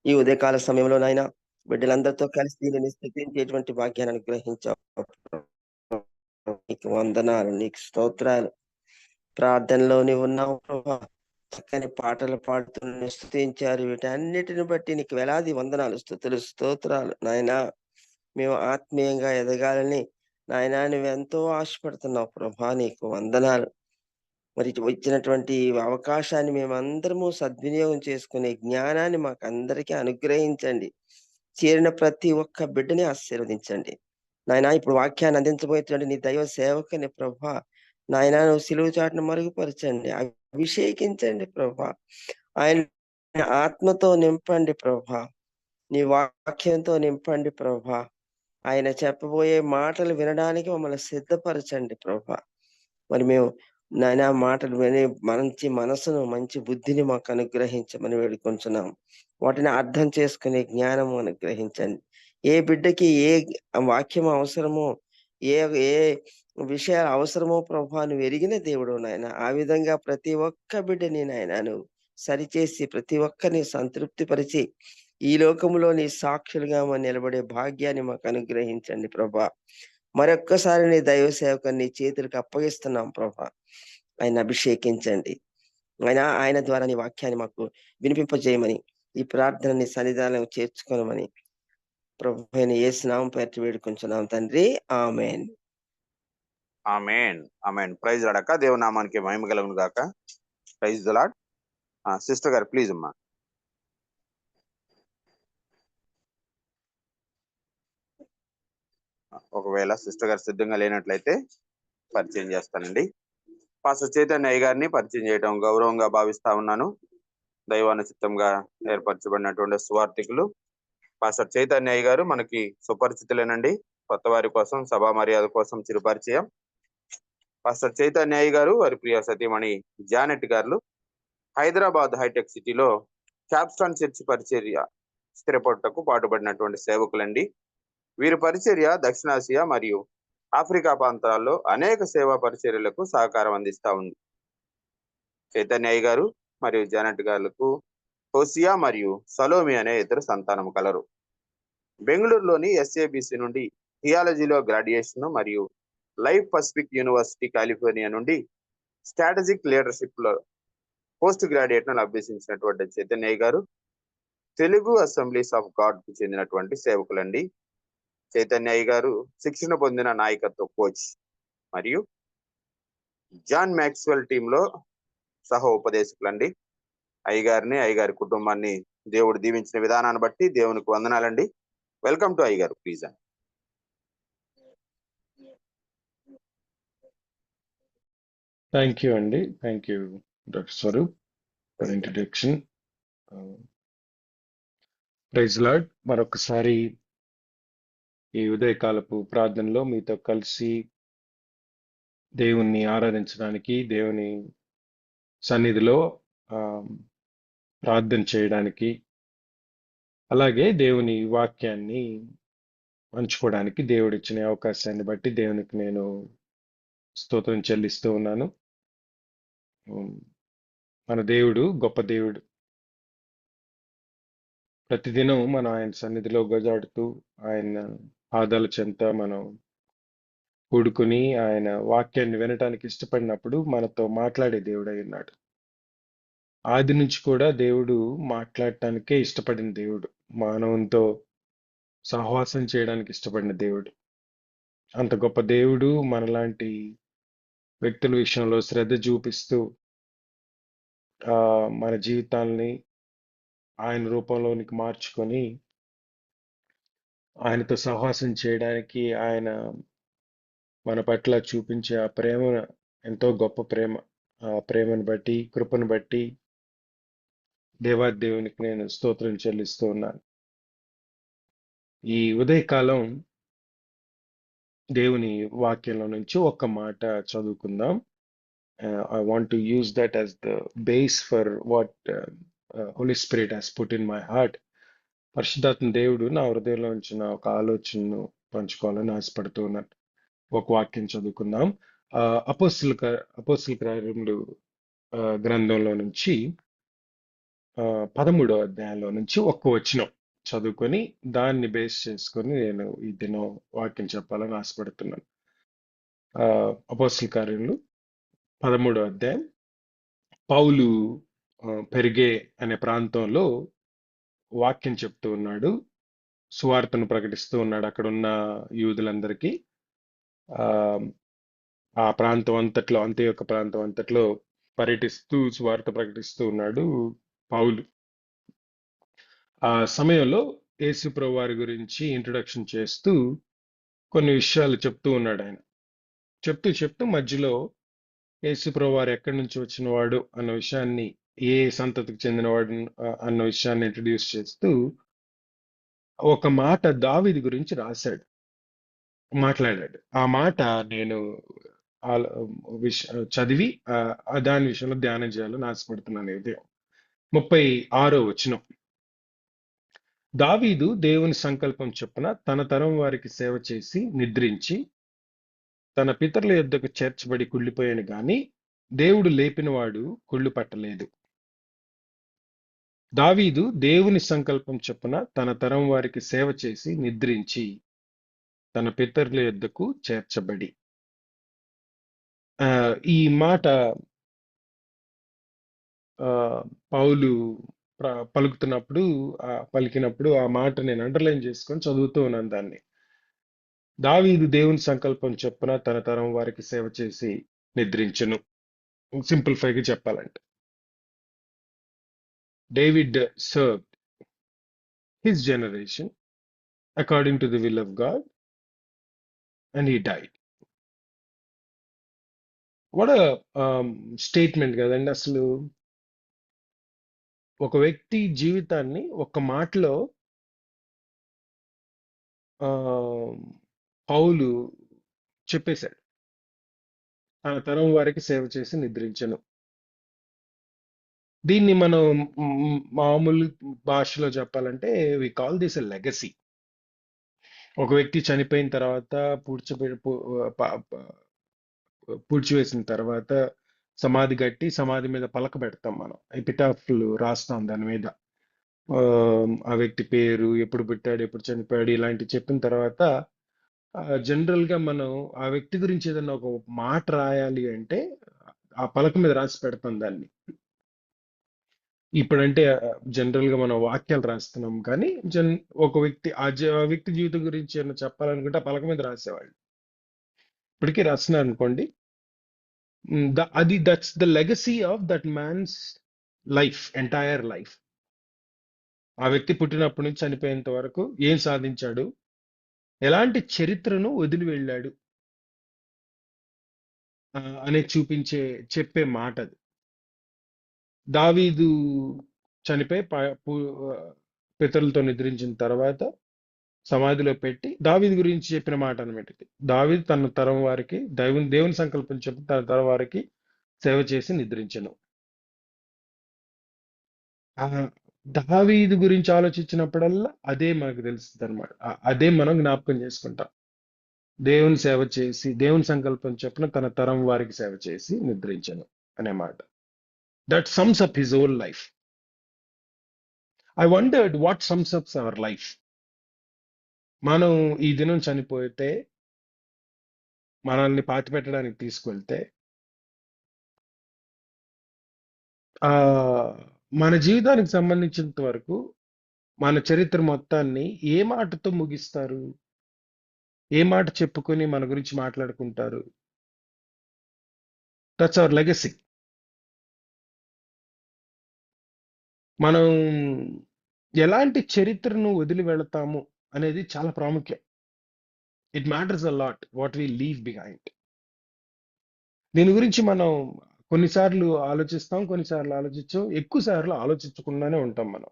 ఈ ఉదయకాల సమయంలో నాయన బిడ్డలందరితో కలిసి నేను స్తుతించేటువంటి భాగ్యాన్ని అనుగ్రహించావు. నీకు వందనాలు, నీకు స్తోత్రాలు. ప్రార్థనలో నీవున్నావు ప్రభా. చక్కని పాటలు పాడుతూ నిన్ను స్తుతించారు. వీటన్నిటిని బట్టి నీకు వేలాది వందనాలు, స్తుతులు, స్తోత్రాలు నాయనా. మేము ఆత్మీయంగా ఎదగాలని నాయనా నువ్వెంతో ఆశపడుతున్నావు ప్రభా. నీకు వందనాలు. మరి ఇచ్చినటువంటి అవకాశాన్ని మేమందరము సద్వినియోగం చేసుకునే జ్ఞానాన్ని మాకందరికీ అనుగ్రహించండి. చేరిన ప్రతి ఒక్క బిడ్డని ఆశీర్వదించండి. నాయనా ఇప్పుడు వాక్యాన్ని అందించబోయేటువంటి నీ దైవ సేవకుని ప్రభా, నాయనా నువ్వు సిలువ చాటును మరుగుపరచండి. అభిషేకించండి ప్రభా. ఆయన ఆత్మతో నింపండి ప్రభా. నీ వాక్యంతో నింపండి ప్రభా. ఆయన చెప్పబోయే మాటలు వినడానికి మమ్మల్ని సిద్ధపరచండి ప్రభా. మరి మేము నాయనా మాటలు వినే మంచి మనసును, మంచి బుద్ధిని మాకు అనుగ్రహించమని వేడుకొంచున్నాం. వాటిని అర్థం చేసుకునే జ్ఞానము అనుగ్రహించండి. ఏ బిడ్డకి ఏ వాక్యం అవసరమో, ఏ ఏ విషయాలు అవసరమో ప్రభా నువ్వు ఎరిగిన దేవుడవు నాయన. ఆ విధంగా ప్రతి ఒక్క బిడ్డని నాయన నువ్వు సరిచేసి ప్రతి ఒక్కరిని సంతృప్తిపరిచి, ఈ లోకంలో నీ సాక్షులుగా నిలబడే భాగ్యాన్ని మాకు అనుగ్రహించండి ప్రభా. మరొక్కసారి నీ దైవ సేవకుని నీ చేతులకు అప్పగిస్తున్నాం ప్రభా. ఆయన అభిషేకించండి. ఆయన ద్వారా నీ వాక్యాన్ని మాకు వినిపింపజేయమని, ఈ ప్రార్థన నీ సన్నిధానం చేర్చుకోనమని ప్రభు అయిన యేసు నామం పేరిట వేడుకొంచున్నాం తండ్రి. ఆమేన్. ఆమేన్. ఆమేన్. ప్రైజ్ లార్డ్ అక్క. దేవుని నామానికి మహిమ కలుగును గాక. Praise the lord. సిస్టర్ గారు ప్లీజ్ అమ్మా. ఒకవేళ సిస్టర్ గారు సిద్ధంగా లేనట్లయితే పరిచయం చేస్తానండి. పాస్టర్ చైతన్య అయ్య గారిని పరిచయం చేయడం గౌరవంగా భావిస్తా ఉన్నాను. దైవానుచిత్తంగా ఏర్పరచబడినటువంటి సువార్థికులు పాస్టర్ చైతన్య అయ్య గారు మనకి సుపరిచితులేనండి. కొత్త వారి కోసం, సభా మర్యాద కోసం చిరు పరిచయం. పాస్టర్ చైతన్య అయ్య గారు వారి ప్రియ సతీమణి జానెట్ గారు హైదరాబాద్ హైటెక్ సిటీలో క్యాప్స్టాన్ చర్చి పరిచర్య స్థిరపడటకు పాటుపడినటువంటి సేవకులండి. వీరి పరిచర్య దక్షిణాసియా మరియు ఆఫ్రికా ప్రాంతాల్లో అనేక సేవా పరిచర్యలకు సహకారం అందిస్తా ఉంది. చైతన్య అయ్య గారు మరియు జానెట్ గారులకు హోసియా మరియు సలోమి అనే ఇద్దరు సంతానం కలరు. బెంగళూరులోని ఎస్ఏబిసి నుండి థియాలజీలో గ్రాడ్యుయేషన్ మరియు లైఫ్ పసిఫిక్ యూనివర్సిటీ కాలిఫోర్నియా నుండి స్ట్రాటజిక్ లీడర్షిప్ లో పోస్ట్ గ్రాడ్యుయేట్ ను అభ్యసించినటువంటి చైతన్య గారు తెలుగు అసెంబ్లీస్ ఆఫ్ గాడ్ కు చెందినటువంటి సేవకులండి. చైతన్య గారు శిక్షణ పొందిన నాయకత్వ కోచ్ మరియు జాన్ మ్యాక్స్వెల్ టీంలో సహ ఉపదేశకులండి. అయ్యగారిని, అయ్యగారి కుటుంబాన్ని దేవుడు దీవించిన విధానాన్ని బట్టి దేవునికి వందనాలండి. వెల్కమ్ టు అయ్యగారు ప్లీజ్ అండి. థ్యాంక్ యూ అండి. Thank you doctor Swaroop for introduction. Praise lord. మరొకసారి ఈ ఉదయకాలపు ప్రార్థనలో మీతో కలిసి దేవుణ్ణి ఆరాధించడానికి, దేవుని సన్నిధిలో ప్రార్థన చేయడానికి, అలాగే దేవుని వాక్యాన్ని పంచుకోవడానికి దేవుడిచ్చిన అవకాశాన్ని బట్టి దేవునికి నేను స్తోత్రం చెల్లిస్తూ ఉన్నాను. మన దేవుడు గొప్ప దేవుడు. ప్రతిదినం మనం ఆయన సన్నిధిలో గజాడుతూ ఆయన పాదాల చెంత మనం కూడుకుని ఆయన వాక్యాన్ని వినటానికి ఇష్టపడినప్పుడు మనతో మాట్లాడే దేవుడై ఉన్నాడు. ఆది నుంచి కూడా దేవుడు మాట్లాడటానికే ఇష్టపడిన దేవుడు, మానవునితో సహవాసం చేయడానికి ఇష్టపడిన దేవుడు. అంత గొప్ప దేవుడు మనలాంటి వ్యక్తుల విషయంలో శ్రద్ధ చూపిస్తూ మన జీవితాల్ని ఆయన రూపంలోనికి మార్చుకొని ఆయనతో సహవాసం చేయడానికి ఆయన మన పట్ల చూపించే ఆ ప్రేమ ఎంతో గొప్ప ప్రేమ. ఆ ప్రేమను బట్టి, కృపను బట్టి దేవాదేవునికి నేను స్తోత్రం చెల్లిస్తూ ఉన్నాను. ఈ ఉదయకాలం దేవుని వాక్యంలో నుంచి ఒక మాట చదువుకుందాం. I want to use that as the base for what Holy Spirit has put in my heart. పరిశుద్ధాత్మ దేవుడు నా హృదయంలో ఉంచిన ఒక ఆలోచనను పంచుకోవాలని ఆశపడుతూ ఉన్నాను. ఒక వాక్యం చదువుకుందాం. అపోస్తుల కార్యములు గ్రంథంలో నుంచి 13వ అధ్యాయంలో నుంచి ఒక్క వచనం చదువుకొని దాన్ని బేస్ చేసుకొని నేను ఈ దినం వాక్యం చెప్పాలని ఆశపడుతున్నాను. అపోస్తల కార్యములు 13వ అధ్యాయం. పౌలు పెరిగే అనే ప్రాంతంలో వాక్యం చెప్తూ ఉన్నాడు, సువార్తను ప్రకటిస్తూ ఉన్నాడు అక్కడ ఉన్న యూదులందరికీ. ఆ ఆ ప్రాంతం అంతట్లో, అంత్యొక్క ప్రాంతం అంతట్లో పర్యటిస్తూ సువార్త ప్రకటిస్తూ ఉన్నాడు పౌలు. ఆ సమయంలో యేసు ప్రభు వారి గురించి ఇంట్రొడక్షన్ చేస్తూ కొన్ని విషయాలు చెప్తూ ఉన్నాడు ఆయన. చెప్తూ మధ్యలో యేసు ప్రభు వారు ఎక్కడి నుంచి వచ్చినవాడు అన్న విషయాన్ని, ఏ సంతతికి చెందినవాడు అన్న విషయాన్ని ఇంట్రడ్యూస్ చేస్తూ ఒక మాట దావీదు గురించి మాట్లాడాడు. ఆ మాట నేను చదివి దాని విషయంలో ధ్యానం చేయాలని ఆశపడుతున్నాను. ఇది 36వ వచనం. దావీదు దేవుని సంకల్పం చొప్పున తన తరం వారికి సేవ చేసి నిద్రించి తన పితరుల యొద్దకు చేర్చబడి కుళ్ళిపోయాను గాని దేవుడు లేపినవాడు కుళ్ళు పట్టలేదు. దావీదు దేవుని సంకల్పం చొప్పున తన తరం వారికి సేవ చేసి నిద్రించి తన పితరుల యొద్దకు చేర్చబడి. ఈ మాట పౌలు పలికినప్పుడు ఆ మాట నేను అండర్లైన్ చేసుకొని చదువుతూ ఉన్నాను దాన్ని. దావీదు దేవుని సంకల్పం చొప్పున తన తరం వారికి సేవ చేసి నిద్రించును. సింప్లిఫైగా చెప్పాలంటే, David served his generation according to the will of God and he died. What statement కదండి అసలు. ఒక వ్యక్తి జీవితాన్ని ఒక్క మాటలో పౌలు చెప్పేశాడు, తన తరం వారికి సేవ చేసి నిద్రించను. దీన్ని మనం మామూలు భాషలో చెప్పాలంటే we call this a legacy. ఒక వ్యక్తి చనిపోయిన తర్వాత పూడ్చివేసిన తర్వాత సమాధి కట్టి సమాధి మీద పలక పెడతాం, మనం ఎపిటాఫ్లు రాస్తాం దాని మీద. ఆ వ్యక్తి పేరు, ఎప్పుడు పుట్టాడు, ఎప్పుడు చనిపోయాడు, ఇలాంటివి చెప్పిన తర్వాత జనరల్ గా మనం ఆ వ్యక్తి గురించి ఏదైనా ఒక మాట రాయాలి అంటే ఆ పలక మీద రాసి పెడతాం దాన్ని. ఇప్పుడంటే జనరల్ గా మనం వాక్యాలు రాస్తున్నాం, కానీ ఒక వ్యక్తి ఆ వ్యక్తి జీవితం గురించి ఏమైనా చెప్పాలనుకుంటే ఆ పలక మీద రాసేవాళ్ళు. ఇప్పటికీ రాస్తున్నారు అనుకోండి. That's the legacy of that man's life, entire life. ఆ వ్యక్తి పుట్టినప్పటి నుంచి చనిపోయేంత వరకు ఏం సాధించాడు, ఎలాంటి చరిత్రను వదిలి వెళ్ళాడు అనే చెప్పే మాట అది. దావీదు చనిపోయి పితరులతో నిద్రించిన తర్వాత సమాధిలో పెట్టి దావీదు గురించి చెప్పిన మాట అన్నమాట ఇది. దావీదు తన తరం వారికి దేవుని సంకల్పం చెప్పి తన తరం వారికి సేవ చేసి నిద్రించను. దావీదు గురించి ఆలోచించినప్పుడల్లా అదే మనకు తెలుస్తుంది అనమాట. అదే మనం జ్ఞాపకం చేసుకుంటాం. దేవుని సేవ చేసి, దేవుని సంకల్పం చెప్పిన తన తరం వారికి సేవ చేసి నిద్రించను అనే మాట. That sums up his own life. I wondered what sums ups our life. మనం ఈ దినం చనిపోతే, మనల్ని పాతిపెట్టడానికి తీసుకెళ్తే, మన జీవితానికి సంబంధించినంత వరకు మన చరిత్ర మొత్తాన్ని ఏ మాటతో ముగిస్తారు, ఏ మాట చెప్పుకొని మన గురించి మాట్లాడుకుంటారు? That's our legacy. మనం ఎలాంటి చరిత్రను వదిలి వెళతాము అనేది చాలా ప్రాముఖ్యం. It matters a lot what we leave behind. దీని గురించి మనం కొన్నిసార్లు ఆలోచిస్తాం, కొన్నిసార్లు ఆలోచించాం, ఎక్కువ సార్లు ఆలోచించకుండానే ఉంటాం. మనం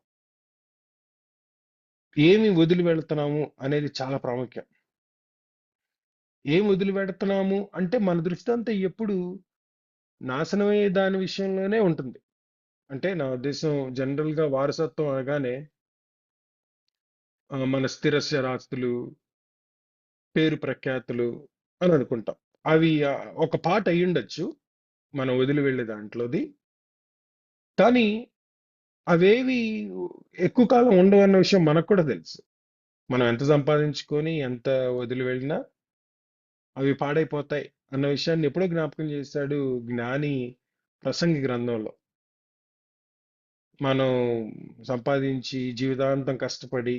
ఏమి వదిలి వెళుతున్నాము అనేది చాలా ప్రాముఖ్యం. ఏం వదిలి పెడుతున్నాము అంటే మన దృష్టి అంతా ఎప్పుడు నాశనమయ్యే దాని విషయంలోనే ఉంటుంది. అంటే నా ఉద్దేశం, జనరల్ గా వారసత్వం అనగానే మన స్థిరచరాస్తులు, పేరు ప్రఖ్యాతులు అని అనుకుంటాం. అవి ఒక పార్ట్ అయ్యుండొచ్చు మనం వదిలి వెళ్ళే దాంట్లోది. కానీ అవేవి ఎక్కువ కాలం ఉండవు అన్న విషయం మనకు కూడా తెలుసు. మనం ఎంత సంపాదించుకొని ఎంత వదిలి వెళ్ళినా అవి పాడైపోతాయి అన్న విషయాన్ని ఎప్పుడో జ్ఞాపకం చేశాడు జ్ఞాని ప్రసంగి గ్రంథంలో. మనం సంపాదించి జీవితాంతం కష్టపడి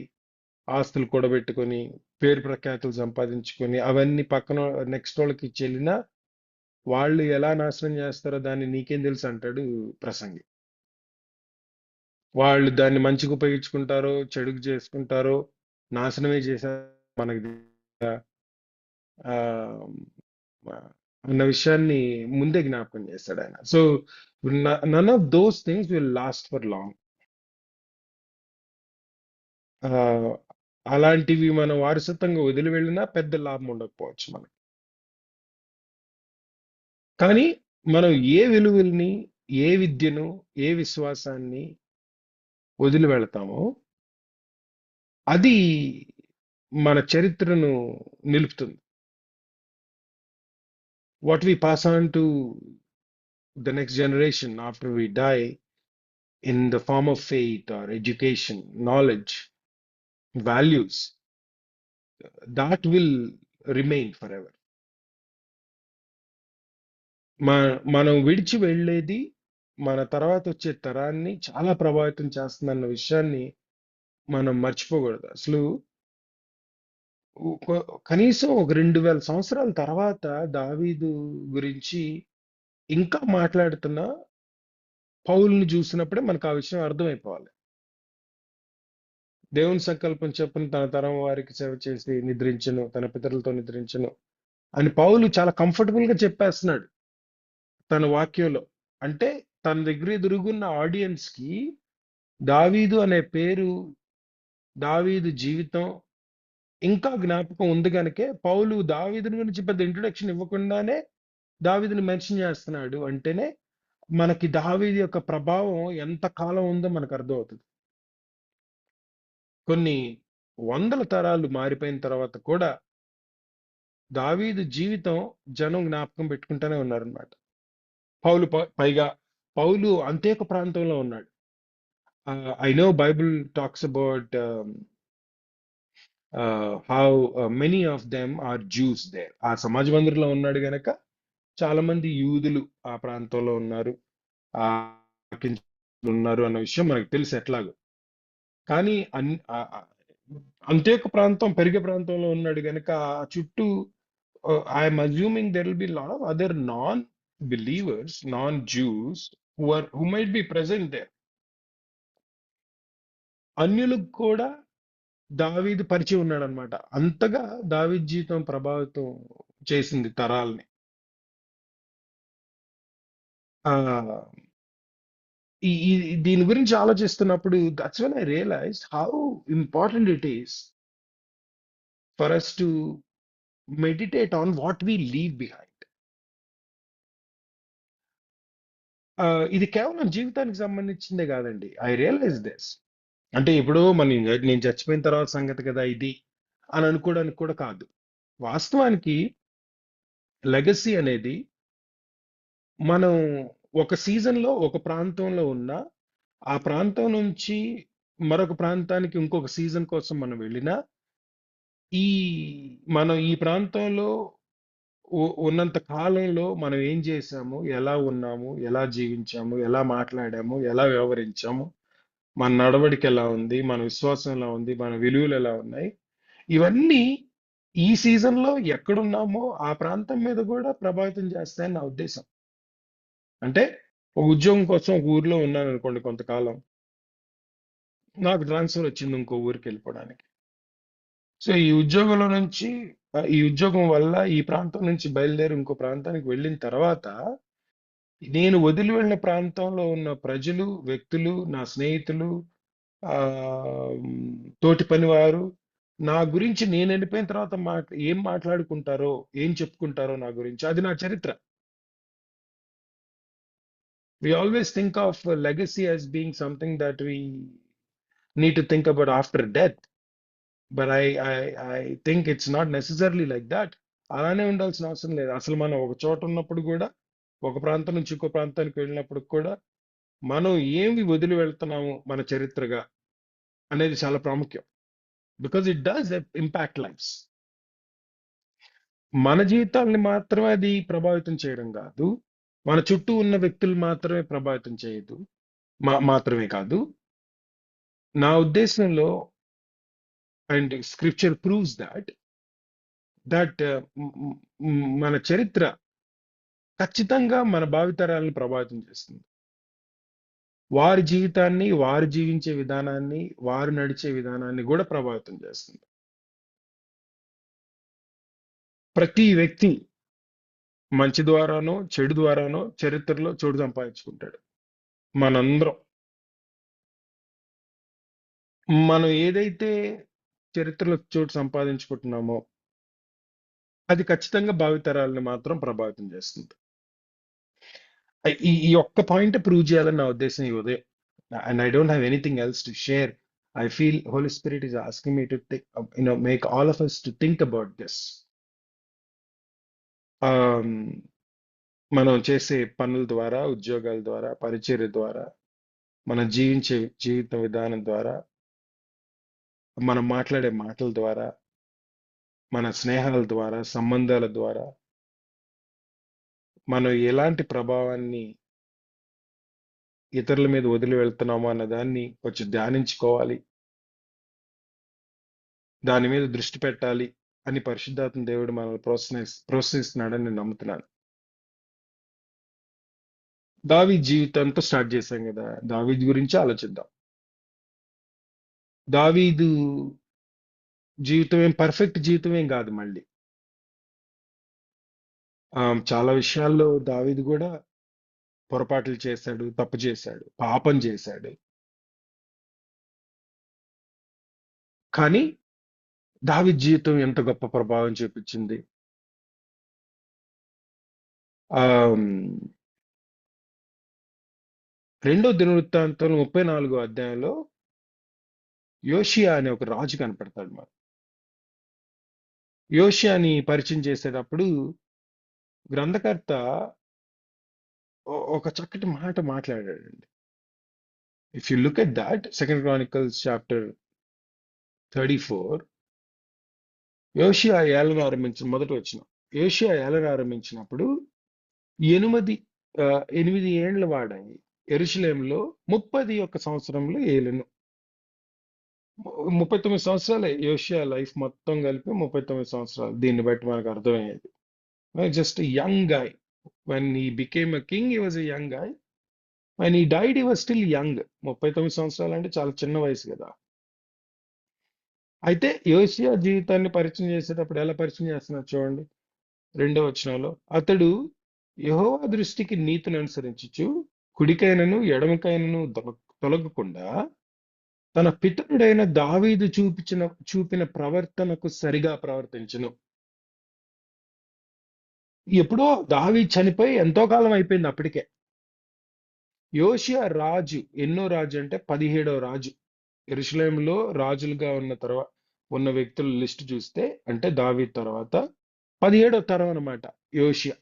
ఆస్తులు కూడబెట్టుకొని పేరు ప్రఖ్యాతులు సంపాదించుకొని అవన్నీ పక్కన నెక్స్ట్ వాళ్ళకి ఇచ్చి వెళ్ళినా వాళ్ళు ఎలా నాశనం చేస్తారో దాన్ని నీకేం తెలుసు అంటాడు ప్రసంగి. వాళ్ళు దాన్ని మంచిగా ఉపయోగించుకుంటారో చెడుకు చేసుకుంటారో నాశనమే చేశారు మనకి తెలీదా? ఆ, అన్న విషయాన్ని ముందే జ్ఞాపకం చేస్తాడు ఆయన. So none of those things will last for long. అలాంటివి మనం వారసత్వంగా వదిలి వెళ్ళినా పెద్ద లాభం ఉండకపోవచ్చు మనకి. కానీ మనం ఏ విలువల్ని, ఏ విద్యను, ఏ విశ్వాసాన్ని వదిలి వెళ్తామో అది మన చరిత్రను నిలుపుతుంది. What we pass on to the next generation after we die in the form of faith or education, knowledge, values, that will remain forever. మనం విడిచి వెళ్ళేది మన తర్వాత వచ్చే తరాన్ని చాలా ప్రభావితం చేస్తుందన్న విషయాన్ని మనం మర్చిపోకూడదు. అసలు కనీసం ఒక 2000 సంవత్సరాల తర్వాత దావీదు గురించి ఇంకా మాట్లాడుతున్న పౌలుని చూసినప్పుడే మనకు ఆ విషయం అర్థమైపోవాలి. దేవుని సంకల్పం చొప్పున తన తరం వారికి సేవ చేసి నిద్రించను, తన పితరులతో నిద్రించను అని పౌలు చాలా కంఫర్టబుల్ గా చెప్పేస్తున్నాడు తన వాక్యంలో. అంటే తన దగ్గర ఎదురుగున్న ఆడియన్స్ కి దావీదు అనే పేరు, దావీదు జీవితం ఇంకా జ్ఞాపకం ఉంది కనుకే పౌలు దావీదుని గురించి పెద్ద ఇంట్రొడక్షన్ ఇవ్వకుండానే దావీదుని మెన్షన్ చేస్తున్నాడు. అంటేనే మనకి దావీదు యొక్క ప్రభావం ఎంత కాలం ఉందో మనకు అర్థమవుతుంది. కొన్ని వందల తరాలు మారిపోయిన తర్వాత కూడా దావీదు జీవితం జనం జ్ఞాపకం పెట్టుకుంటూనే ఉన్నారనమాట. పైగా పౌలు అంతేక ప్రాంతంలో ఉన్నాడు. I know Bible talks about how many of them are Jews there. ఆ సమాజ మందిరంలో ఉన్నాడు గనక చాలా మంది యూదులు ఆ ప్రాంతంలో ఉన్నారు, ఆ ఉన్నారు అన్న విషయం మనకు తెలుసు ఎట్లాగో. కానీ అంతేక ప్రాంతం పెరిగే ప్రాంతంలో ఉన్నాడు గనక ఆ చుట్టూ I'm assuming there will be lot of other non believers, non juice who might be present there. అన్యులకు కూడా దావీదు పరిచయం ఉన్నాడు అనమాట. అంతగా దావీదు జీవితం ప్రభావితం చేసింది తరాల్ని. ఆ దీని గురించి ఆలోచిస్తున్నప్పుడు that's when I realize how important it is for us to meditate on what we leave behind. ఇది కేవలం జీవితానికి సంబంధించిందే కాదండి. I realize this. అంటే ఇప్పుడు నేను చచ్చిపోయిన తర్వాత సంగతి కదా ఇది అని అనుకోవడానికి కూడా కాదు. వాస్తవానికి లెగసీ అనేది మనం ఒక సీజన్ లో ఒక ప్రాంతంలో ఉన్న ఆ ప్రాంతం నుంచి మరొక ప్రాంతానికి ఇంకొక సీజన్ కోసం మనం వెళ్ళినా ఈ మనం ఈ ప్రాంతంలో ఉన్నంత కాలంలో మనం ఏం చేశాము, ఎలా ఉన్నాము, ఎలా జీవించాము, ఎలా మాట్లాడాము, ఎలా వ్యవహరించాము, మన నడవడిక ఎలా ఉంది, మన విశ్వాసం ఎలా ఉంది, మన విలువలు ఎలా ఉన్నాయి, ఇవన్నీ ఈ సీజన్ లో ఎక్కడున్నామో ఆ ప్రాంతం మీద కూడా ప్రభావితం చేస్తాయని నా ఉద్దేశం. అంటే ఒక ఉద్యోగం కోసం ఒక ఊర్లో ఉన్నాను అనుకోండి కొంతకాలం, నాకు ట్రాన్స్ఫర్ వచ్చింది ఇంకో ఊరికి వెళ్ళిపోవడానికి. సో ఈ ఉద్యోగం వల్ల ఈ ప్రాంతం నుంచి బయలుదేరి ఇంకో ప్రాంతానికి వెళ్ళిన తర్వాత నేను వదిలి వెళ్ళిన ప్రాంతంలో ఉన్న ప్రజలు, వ్యక్తులు, నా స్నేహితులు, ఆ తోటి పనివారు నా గురించి నేను వెళ్ళిపోయిన తర్వాత ఏం మాట్లాడుకుంటారో, ఏం చెప్పుకుంటారో నా గురించి, అది నా చరిత్ర. We always think of legacy as being something that we need to think about after death. But I think it's not necessarily like that. అలానే ఉండాల్సిన అవసరం లేదు. అసలు మనం ఒక చోట ఉన్నప్పుడు కూడా, ఒక ప్రాంతం నుంచి ఇంకో ప్రాంతానికి వెళ్ళినప్పుడు కూడా మనం ఏమి వదిలి వెళ్తున్నాము మన చరిత్రగా అనేది చాలా ప్రాముఖ్యం. Because it does impact lives. మన జీవితాల్ని మాత్రమే అది ప్రభావితం చేయడం కాదు, మన చుట్టూ ఉన్న వ్యక్తులు మాత్రమే ప్రభావితం చేయదు, మాత్రమే కాదు. నా ఉద్దేశంలో, అండ్ స్క్రిప్చర్ ప్రూవ్స్ దట్ మన చరిత్ర ఖచ్చితంగా మన భావితరాలను ప్రభావితం చేస్తుంది. వారి జీవితాన్ని, వారు జీవించే విధానాన్ని, వారు నడిచే విధానాన్ని కూడా ప్రభావితం చేస్తుంది. ప్రతి వ్యక్తి మంచి ద్వారానో చెడు ద్వారానో చరిత్రలో చోటు సంపాదించుకుంటాడు. మనందరం మనం ఏదైతే చరిత్రలో చోటు సంపాదించుకుంటున్నామో అది ఖచ్చితంగా భావితరాలను మాత్రం ప్రభావితం చేస్తుంది. ఈ ఒక్క పాయింట్ ప్రూవ్ చేయాలని నా ఉద్దేశం ఈ ఉదయం. And I don't have anything else to share. I feel Holy Spirit is asking me to make all of us to think about this. మనం చేసే పనుల ద్వారా, ఉద్యోగాల ద్వారా, పరిచర్య ద్వారా, మనం జీవించే జీవిత విధానం ద్వారా, మనం మాట్లాడే మాటల ద్వారా, మన స్నేహాల ద్వారా, సంబంధాల ద్వారా మనం ఎలాంటి ప్రభావాన్ని ఇతరుల మీద వదిలి వెళ్తున్నామో అన్న దాన్ని కొంచెం ధ్యానించుకోవాలి, దాని మీద దృష్టి పెట్టాలి అని పరిశుద్ధాత్మ దేవుడు మనల్ని ప్రోత్సహిస్తున్నాడని నేను నమ్ముతున్నాను. దావీదు జీవితంతో స్టార్ట్ చేశాం కదా, దావీదు గురించి ఆలోచిద్దాం. దావీదు జీవితం ఏం పర్ఫెక్ట్ జీవితం ఏం కాదు. మళ్ళీ చాలా విషయాల్లో దావీదు కూడా పొరపాట్లు చేశాడు, తప్పు చేశాడు, పాపం చేశాడు. కానీ దావీదు జీవితం ఎంత గొప్ప ప్రభావం చూపించింది. ఆ రెండో దినవృత్తాంతం 34వ అధ్యాయంలో యోషియా అనే ఒక రాజు కనపడతాడు. మరి యోషియాని పరిచయం చేసేటప్పుడు గ్రంథకర్త ఒక చక్కటి మాట మాట్లాడాడండి. If you look at that, 2 Chronicles chapter 34, యోషియా ఏలన ఆరంభించిన మొదటి వచనం. యోషియా ఏలన ఆరంభించినప్పుడు 8 ఏండ్ల వాడై యెరూషలేములో 31 సంవత్సరంలో ఏలెను. 39 సంవత్సరాలే యోషియా లైఫ్ మొత్తం కలిపి 39 సంవత్సరాలు. దీన్ని బట్టి మనకు అర్థమయ్యేది, just young guy. When he became a king, he was a young guy. When he died, he was still young. 39 సంవత్సరాలు అంటే చాలా చిన్న వయసు కదా. అయితే యోషియా జీవితాన్ని పరిచయం చేసేటప్పుడు ఎలా పరిచయం చేస్తున్నారు చూడండి. 2వ వచనంలో, అతడు యెహోవా దృష్టికి నీతిని అనుసరించుచు కుడికైనను ఎడమకైనను తొలగకుండా తన పితరుడైన దావీదు చూపిన ప్రవర్తనకు సరిగా ప్రవర్తించును. ఎప్పుడో దావీదు చనిపోయి ఎంతో కాలం అయిపోయింది అప్పటికే. యోషియా రాజు, ఎన్నో రాజు అంటే 17వ రాజు. యెరూషలేములో రాజులుగా ఉన్న వ్యక్తుల లిస్ట్ చూస్తే, అంటే దావీదు తర్వాత 17వ తరం అన్నమాట యోషియా.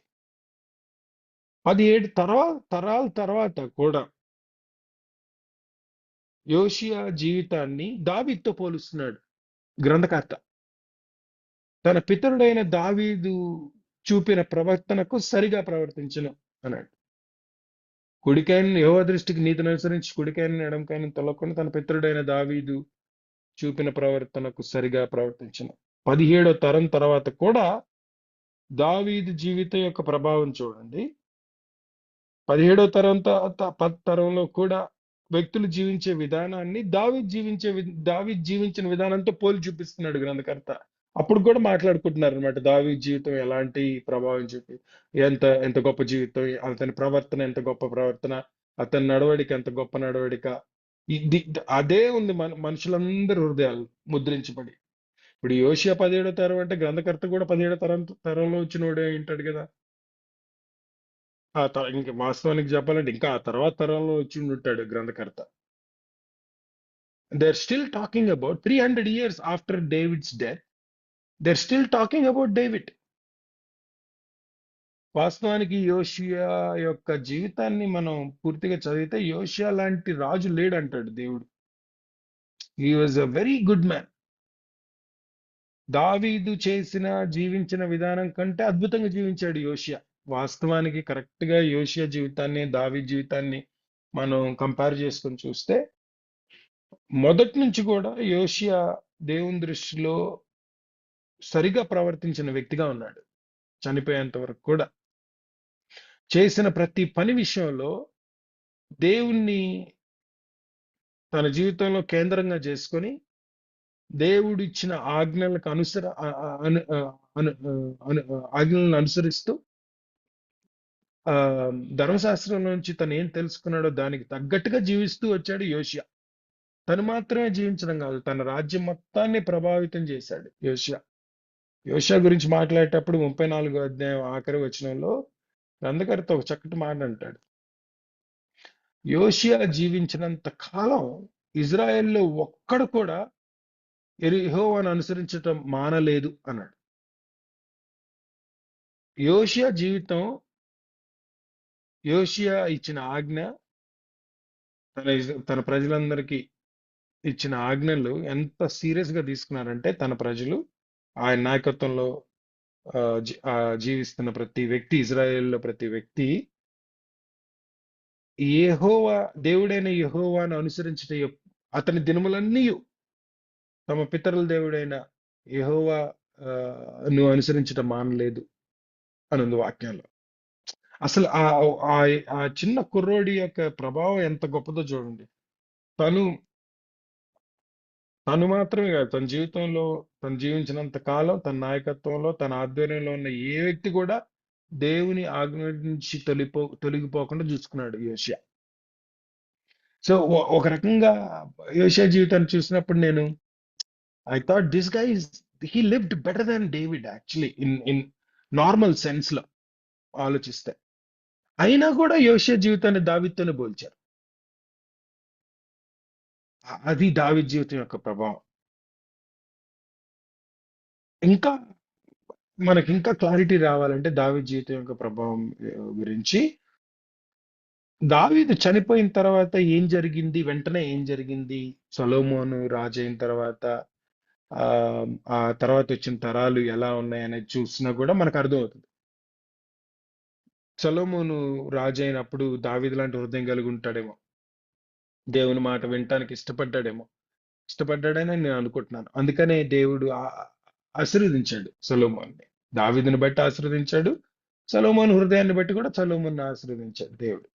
17 తరాల తర్వాత కూడా యోషియా జీవితాన్ని దావీదుతో పోలుస్తున్నాడు గ్రంథకర్త. తన పితరుడైన దావీదు చూపిన ప్రవర్తనకు సరిగా ప్రవర్తించను అన్నాడు. కుడికైన యెహోవా దృష్టికి నీతిని అనుసరించి కుడికైన ఎడమకైన తొలగకుండా తన పితరుడైన దావీదు చూపిన ప్రవర్తనకు సరిగా ప్రవర్తించను. 17వ తరం తర్వాత కూడా దావీదు జీవితం యొక్క ప్రభావం చూడండి. 17వ తరంలో కూడా వ్యక్తులు జీవించే విధానాన్ని దావీదు జీవించిన విధానంతో పోలి చూపిస్తున్నాడు గ్రంథకర్త. అప్పుడు కూడా మాట్లాడుకుంటున్నారు అనమాట, దావీదు జీవితం ఎలాంటి ప్రభావం చూపి, ఎంత గొప్ప జీవితం, అతని ప్రవర్తన ఎంత గొప్ప ప్రవర్తన, అతని నడవడిక ఎంత గొప్ప నడవడిక. అదే ఉంది మనుషులందరి హృదయాలు ముద్రించబడి. ఇప్పుడు యోషియా 17వ తరం అంటే గ్రంథకర్త కూడా 17వ తరంలో వచ్చినోడే ఉంటాడు కదా. ఇంకా వాస్తవానికి చెప్పాలంటే ఇంకా ఆ తర్వాత తరంలో వచ్చి ఉంటాడు గ్రంథకర్త. they're still talking about 300 years after David's death. They're still talking about David. వాస్తవానికి యోషియా యొక్క జీవితాన్ని మనం పూర్తిగా చదివితే యోషియా లాంటి రాజు లేడంటాడు దేవుడు. He was a very good man. దావీదు జీవించిన విధానం కంటే అద్భుతంగా జీవించాడు యోషియా. వాస్తవానికి కరెక్ట్ గా యోషియా జీవితాన్ని దావీదు జీవితాన్ని మనం కంపేర్ చేసుకొని చూస్తే మొదటి నుంచి కూడా యోషియా దేవుని దృష్టిలో సరిగా ప్రవర్తించిన వ్యక్తిగా ఉన్నాడు. చనిపోయేంత వరకు కూడా చేసిన ప్రతి పని విషయంలో దేవుణ్ణి తన జీవితంలో కేంద్రంగా చేసుకొని దేవుడిచ్చిన ఆజ్ఞలకు ఆజ్ఞలను అనుసరిస్తూ ఆ ధర్మశాస్త్రం నుంచి తను ఏం తెలుసుకున్నాడో దానికి తగ్గట్టుగా జీవిస్తూ వచ్చాడు యోషియా. తను మాత్రమే జీవించడం కాదు, తన రాజ్యం మొత్తాన్ని ప్రభావితం చేశాడు యోషియా. యోషియా గురించి మాట్లాడేటప్పుడు 34వ అధ్యాయం ఆఖరి వచనంలో గ్రంథకర్త ఒక చక్కటి మాట అంటాడు. యోషియా జీవించినంత కాలం ఇజ్రాయెల్లో ఒక్కడు కూడా యెహోవాను అనుసరించటం మానలేదు అన్నాడు. యోషియా జీవితం, యోషియా ఇచ్చిన ఆజ్ఞ, తన ప్రజలందరికీ ఇచ్చిన ఆజ్ఞలు ఎంత సీరియస్ గా తీసుకున్నారంటే తన ప్రజలు ఆయన నాయకత్వంలో జీవిస్తున్న ప్రతి వ్యక్తి, ఇజ్రాయెల్లో ప్రతి వ్యక్తి దేవుడైన యెహోవాను అనుసరించట అతని దినములన్నీ తమ పితరుల దేవుడైన యెహోవా నువ్వు అనుసరించటం మానలేదు అని ఉంది వాక్యంలో. అసలు ఆ చిన్న కుర్రోడి యొక్క ప్రభావం ఎంత గొప్పదో చూడండి. తను మాత్రమే కాదు, తన జీవితంలో తను జీవించినంత కాలం తన నాయకత్వంలో తన ఆధ్వర్యంలో ఉన్న ఏ వ్యక్తి కూడా దేవుని ఆజ్ఞ నుంచి తొలగిపోకుండా చూసుకున్నాడు యోషియా. సో ఒక రకంగా యోషియా జీవితాన్ని చూసినప్పుడు నేను I thought this guy he lived better than David actually in normal sense లో ఆలోచిస్తే. అయినా కూడా యోషియా జీవితాన్ని దావీదుతోనే పోల్చారు. అది దావీదు జీవితం యొక్క ప్రభావం. ఇంకా మనకి ఇంకా క్లారిటీ రావాలంటే దావీదు జీవితం యొక్క ప్రభావం గురించి, దావీదు చనిపోయిన తర్వాత ఏం జరిగింది, వెంటనే ఏం జరిగింది, సొలొమోను రాజు అయిన తర్వాత ఆ తర్వాత వచ్చిన తరాలు ఎలా ఉన్నాయనేది చూసినా కూడా మనకు అర్థమవుతుంది. సొలొమోను రాజు అయినప్పుడు దావీదు లాంటి హృదయం కలిగి ఉంటాడేమో, దేవుని మాట వినటానికి ఇష్టపడ్డాడని నేను అనుకుంటున్నాను. అందుకనే దేవుడు ఆశీర్వదించాడు సొలొమోన్ని. దావీదుని బట్టి ఆశీర్వదించాడు, సొలొమోను హృదయాన్ని బట్టి కూడా సొలొమోన్ని ఆశీర్వదించాడు. దేవుడు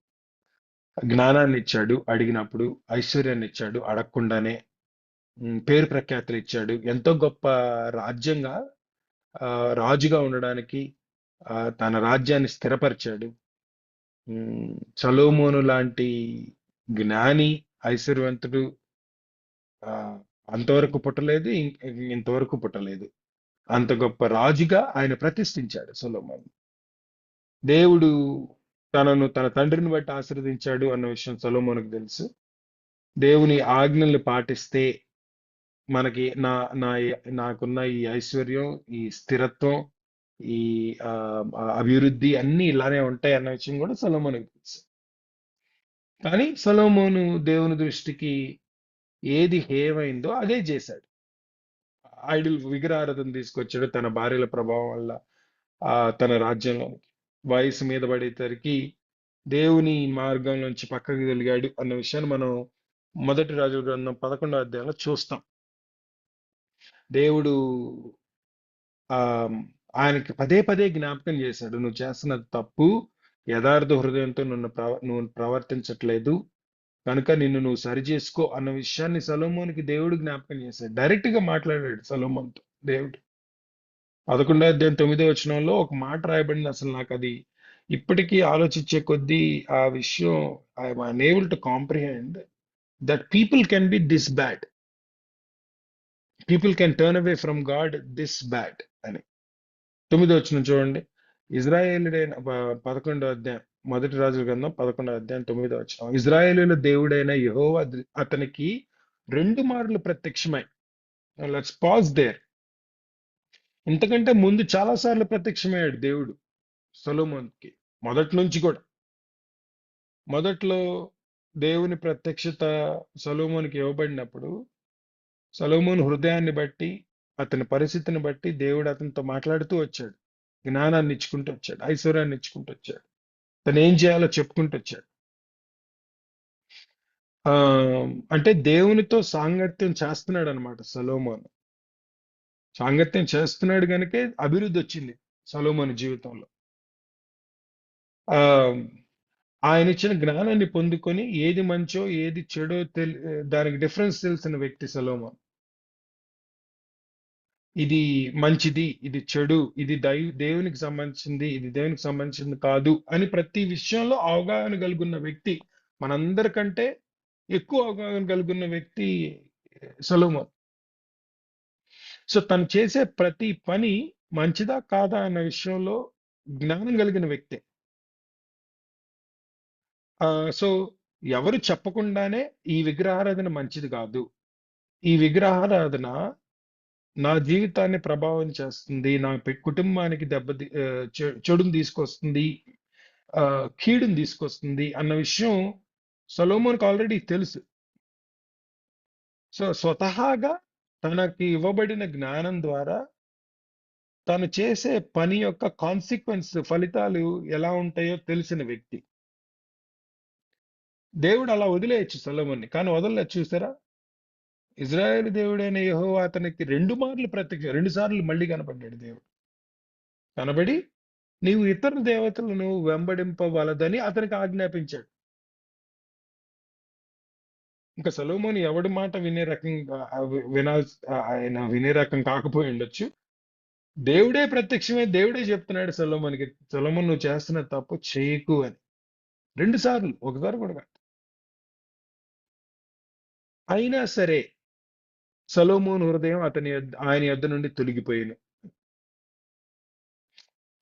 జ్ఞానాన్ని ఇచ్చాడు అడిగినప్పుడు, ఐశ్వర్యాన్ని ఇచ్చాడు అడగకుండానే, పేరు ప్రఖ్యాతులు ఇచ్చాడు. ఎంతో గొప్ప రాజ్యంగా రాజుగా ఉండడానికి తన రాజ్యాన్ని స్థిరపరిచాడు. సొలొమోను లాంటి జ్ఞాని, ఐశ్వర్యవంతుడు అంతవరకు పుట్టలేదు, ఇంతవరకు పుట్టలేదు. అంత గొప్ప రాజుగా ఆయన ప్రతిష్ఠించాడు సొలొమోను. దేవుడు తనను తన తండ్రిని బట్టి ఆశీర్వదించాడు అన్న విషయం సొలొమోనుకు తెలుసు. దేవుని ఆజ్ఞల్ని పాటిస్తే మనకి నాకున్న ఈ ఐశ్వర్యం, ఈ స్థిరత్వం, ఈ అభివృద్ధి అన్ని ఇలానే ఉంటాయి అన్న విషయం కూడా సొలొమోనుకు తెలుసు. కానీ సొలొమోను దేవుని దృష్టికి ఏది హేయమైందో అదే చేశాడు. ఐడల్ విగ్రహారాధన తీసుకొచ్చాడు తన భార్యల ప్రభావం వల్ల తన రాజ్యంలోనికి. వయసు మీద పడేసరికి దేవుని మార్గం నుంచి పక్కకి తొలిగాడు అన్న విషయాన్ని మనం మొదటి రాజుల గ్రంథం 11వ అధ్యాయంలో చూస్తాం. దేవుడు ఆయనకి పదే పదే జ్ఞాపకం చేశాడు, నువ్వు చేస్తున్నది తప్పు, యథార్థ హృదయంతో నువ్వు ప్రవర్తించట్లేదు, కనుక నువ్వు సరి చేసుకో అన్న విషయాన్ని సొలొమోనుకి దేవుడు జ్ఞాపకం చేశాడు. డైరెక్ట్ గా మాట్లాడాడు సొలొమోనుతో దేవుడు. 11వ అధ్యాయం 9వ వచనంలో ఒక మాట రాయబడింది. అసలు నాకు అది ఇప్పటికీ ఆలోచించే కొద్దీ ఆ విషయం I'm unable to comprehend that people can be this bad, people can turn away from God this bad అని. 9వ వచనం చూడండి. ఇజ్రాయేలుడైన 11వ అధ్యాయం మొదటి రాజుల గ్రంథం 11వ అధ్యాయం 9వ వచనం. ఇజ్రాయేలుల దేవుడైన యెహోవా అతనికి 2 మార్లు ప్రత్యక్షమై. Let's pause there. ఇంతకంటే ముందు చాలా సార్లు ప్రత్యక్షమయ్యాడు దేవుడు సొలొమోన్కి. మొదటి నుంచి కూడా. మొదట్లో దేవుని ప్రత్యక్షత సొలొమోనుకి ఇవ్వబడినప్పుడు సొలొమోను హృదయాన్ని బట్టి, అతని పరిస్థితిని బట్టి దేవుడు అతనితో మాట్లాడుతూ వచ్చాడు. జ్ఞానాన్ని ఇచ్చుకుంటూ వచ్చాడు, ఐశ్వర్యాన్ని ఇచ్చుకుంటూ వచ్చాడు, తను ఏం చేయాలో చెప్పుకుంటూ వచ్చాడు. ఆ అంటే దేవునితో సాంగత్యం చేస్తున్నాడు అనమాట సొలొమోను. సాంగత్యం చేస్తున్నాడు కనుకే అభివృద్ధి వచ్చింది సొలొమోను జీవితంలో. ఆ ఆయన ఇచ్చిన జ్ఞానాన్ని పొందుకొని ఏది మంచో ఏది చెడో దానికి డిఫరెన్స్ తెలిసిన వ్యక్తి సొలొమోను. ఇది మంచిది, ఇది చెడు, ఇది దేవునికి సంబంధించింది, ఇది దేవునికి సంబంధించింది కాదు అని ప్రతి విషయంలో అవగాహన కలిగిన వ్యక్తి, మనందరికంటే ఎక్కువ అవగాహన కలిగిన వ్యక్తి సొలొమోన్. సో తను చేసే ప్రతి పని మంచిదా కాదా అన్న విషయంలో జ్ఞానం కలిగిన వ్యక్తే. సో ఎవరు చెప్పకుండానే ఈ విగ్రహారాధన మంచిది కాదు, ఈ విగ్రహారాధన నా జీవితాన్ని ప్రభావం చేస్తుంది, నా కుటుంబానికి చెడుని తీసుకొస్తుంది, కీడుని తీసుకొస్తుంది అన్న విషయం సొలొమోన్కి ఆల్రెడీ తెలుసు. సో స్వతహాగా తనకి ఇవ్వబడిన జ్ఞానం ద్వారా తను చేసే పని యొక్క కాన్సిక్వెన్స్, ఫలితాలు ఎలా ఉంటాయో తెలిసిన వ్యక్తి. దేవుడు అలా వదిలేయచ్చు సొలొమోన్ని, కానీ వదలలేదు. చూసారా, ఇజ్రాయేల్ దేవుడైన యెహోవా అతనికి 2 మార్లు 2 సార్లు మళ్ళీ కనబడ్డాడు దేవుడు. కనబడి నీవు ఇతర దేవతలను వెంబడింపవలదని అతనికి ఆజ్ఞాపించాడు. ఇంకా సొలొమోను ఎవడి మాట వినే రకంగా ఆయన వినే రకం కాకపోయి ఉండొచ్చు. దేవుడే ప్రత్యక్షమే, దేవుడే చెప్తున్నాడు సొలొమోనుకి, సొలొమోను నువ్వు చేస్తున్న తప్పు చేయకు అని. 2 సార్లు, ఒకసారి కూడా కాదు. అయినా సరే సొలొమోను హృదయం ఆయన యొద్ద నుండి తొలగిపోయాను.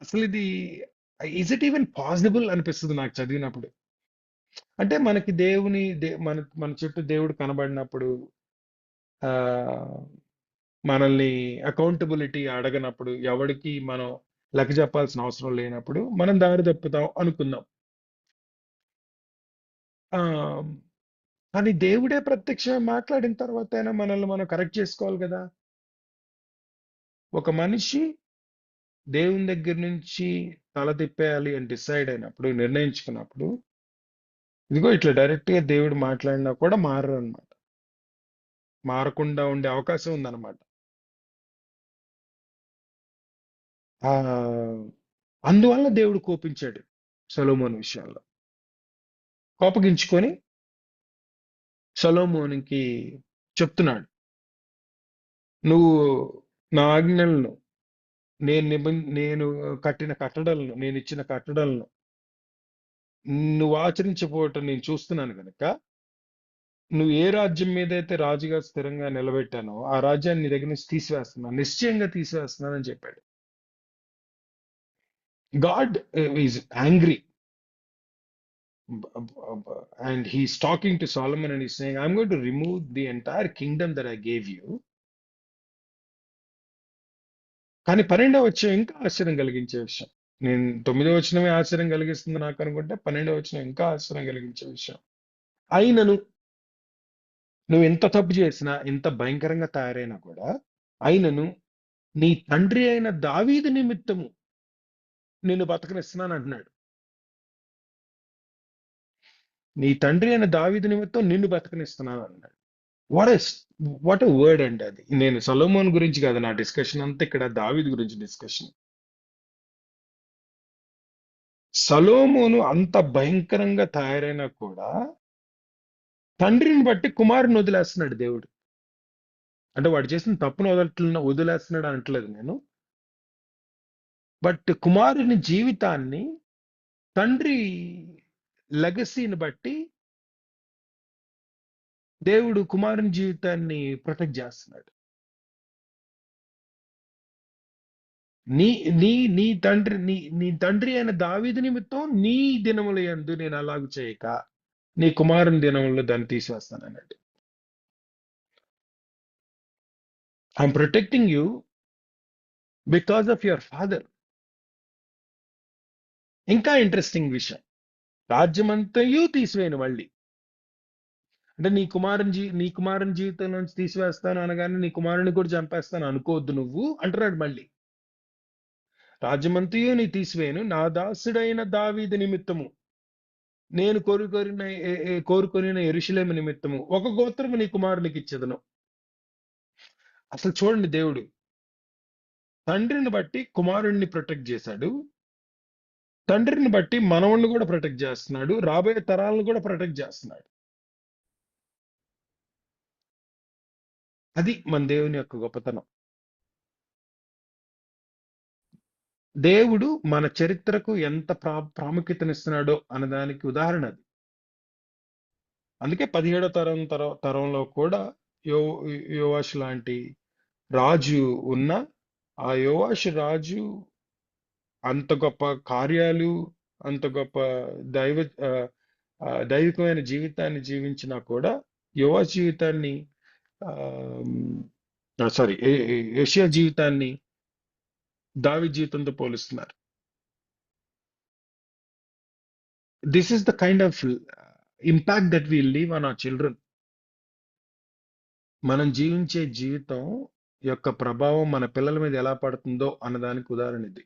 అసలు ఇది ఇస్ ఇట్ ఈవెన్ పాసిబుల్ అనిపిస్తుంది నాకు చదివినప్పుడు. అంటే మనకి మన మన చుట్టూ దేవుడు కనబడినప్పుడు, ఆ మనల్ని అకౌంటబిలిటీ అడగనప్పుడు, ఎవడికి మనం లెక్క చెప్పాల్సిన అవసరం లేనప్పుడు మనం దారి తప్పుతాం అనుకుందాం. ఆ కానీ దేవుడే ప్రత్యక్షంగా మాట్లాడిన తర్వాత అయినా మనల్ని మనం కరెక్ట్ చేసుకోవాలి కదా. ఒక మనిషి దేవుని దగ్గర నుంచి తల తిప్పేయాలి అని డిసైడ్ అయినప్పుడు, నిర్ణయించుకున్నప్పుడు, ఇదిగో ఇట్లా డైరెక్ట్ గా దేవుడు మాట్లాడినా కూడా మారరు అనమాట. మారకుండా ఉండే అవకాశం ఉందన్నమాట. ఆ అందువల్ల దేవుడు కోపించాడు సొలొమోను విషయంలో. కోపగించుకొని సొలొమోనుకి చెప్తున్నాడు, నువ్వు నా ఆజ్ఞలను, నేను కట్టిన కట్టడలను, నేను ఇచ్చిన కట్టడలను నువ్వు ఆచరించకపోవటం నేను చూస్తున్నాను కనుక, నువ్వు ఏ రాజ్యం మీద అయితే రాజుగా స్థిరంగా నిలబెట్టానో ఆ రాజ్యాన్ని నీ దగ్గర నుంచి తీసివేస్తున్నాను, నిశ్చయంగా తీసివేస్తున్నానని చెప్పాడు. God is angry and he's talking to Solomon and he's saying, I'm going to remove the entire kingdom that I gave you. కానీ 12వ వచనం ఇంకా ఆశ్చర్యం కలిగించే విషయం. నేను 9వ వచనమే ఆశ్చర్యం కలిగిస్తుంది నాకు అనుకుంటే, 12వ వచనం ఇంకా ఆశ్చర్యం కలిగించే విషయం. అయినను నువ్వు ఎంత తప్పు చేసినా, ఎంత భయంకరంగా తయారైనా కూడా, అయినను నీ తండ్రి అయిన దావీదు నిమిత్తము నిన్ను బతకనిస్తున్నాను అంటున్నాడు. నీ తండ్రి అయిన దావీదు నిమిత్తం నిన్ను బతకనిస్తున్నాను అన్నాడు. వాట్ ఎ వర్డ్ అండి అది. నేను సొలొమోన్ గురించి కాదు నా డిస్కషన్ అంతా, ఇక్కడ దావీదు గురించి డిస్కషన్. సొలొమోను అంత భయంకరంగా తయారైనా కూడా తండ్రిని బట్టి కుమారుని వదిలేస్తున్నాడు దేవుడు. అంటే వాడు చేసిన తప్పును వదిలేస్తున్నాడు అనట్లేదు నేను, బట్ కుమారుని జీవితాన్ని, తండ్రి లెగసీని బట్టి దేవుడు కుమారుని జీవితాన్ని ప్రొటెక్ట్ చేస్తున్నాడు. నీ నీ నీ తండ్రి నీ తండ్రి అయిన దావీదు నిమిత్తం నీ దినముల యందు నేను అలాగ చేయక నీ కుమారుని దినముల్లో దాన్ని తీసివేస్తాను అన్నాడు. I'm protecting you because of your father. ఇంకా ఇంట్రెస్టింగ్ విషయం, రాజ్యమంతయు తీసివేయను మళ్ళీ. అంటే నీ కుమారుని జీవితం నుంచి తీసివేస్తాను అనగానే నీ కుమారుని కూడా చంపేస్తాను అనుకోవద్దు నువ్వు అంటున్నాడు మళ్ళీ. రాజ్యమంతయు నీ తీసివేయను, నా దాసుడైన దావీదు నిమిత్తము నేను కోరుకొనిన యెరూషలేము నిమిత్తము ఒక గోత్రము నీ కుమారునికి ఇచ్చేదను. అసలు చూడండి, దేవుడు తండ్రిని బట్టి కుమారుణ్ణి ప్రొటెక్ట్ చేశాడు, తండ్రిని బట్టి మనవణ్ణి కూడా ప్రొటెక్ట్ చేస్తున్నాడు, రాబోయే తరాలను కూడా ప్రొటెక్ట్ చేస్తున్నాడు. అది మన దేవుని యొక్క గొప్పతనం. దేవుడు మన చరిత్రకు ఎంత ప్రాముఖ్యతనిస్తున్నాడో అన్నదానికి ఉదాహరణ అది. అందుకే 17వ తరంలో కూడా యోవాషు లాంటి రాజు ఉన్న ఆ యోవాషు రాజు అంత గొప్ప కార్యాలు, అంత గొప్ప దైవికమైన జీవితాన్ని జీవించినా కూడా యోవాషు జీవితాన్ని యోషియా జీవితాన్ని దావీదు జీవితంతో పోలుస్తున్నారు. This is the kind of impact that we leave on our children. మనం జీవించే జీవితం యొక్క ప్రభావం మన పిల్లల మీద ఎలా పడుతుందో అన్నదానికి ఉదాహరణ ఇది.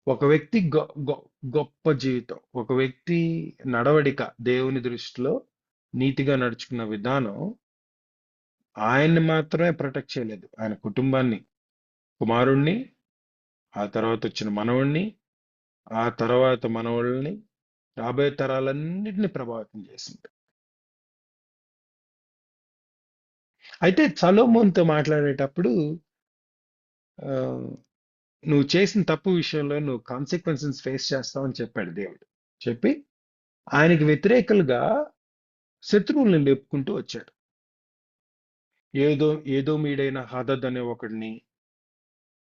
ఒక వ్యక్తి గొప్ప జీవితం, ఒక వ్యక్తి నడవడిక దేవుని దృష్టిలో నీతిగా నడుచుకున్న విధానం ఆయన్ని మాత్రమే ప్రొటెక్ట్ చేయలేదు, ఆయన కుటుంబాన్ని, కుమారుణ్ణి, ఆ తర్వాత వచ్చిన మనవణ్ణి, ఆ తర్వాత మనవళ్ళని, రాబోయే తరాలన్నిటిని ప్రభావితం చేసింది. అయితే సొలొమోనుతో మాట్లాడేటప్పుడు నువ్వు చేసిన తప్పు విషయంలో నువ్వు కాన్సిక్వెన్సెస్ ఫేస్ చేస్తావని చెప్పాడు దేవుడు. చెప్పి ఆయనకి వ్యతిరేకులుగా శత్రువుల్ని లేపుకుంటూ వచ్చాడు. ఏదో మీడైన హదద్ అనే ఒకడిని,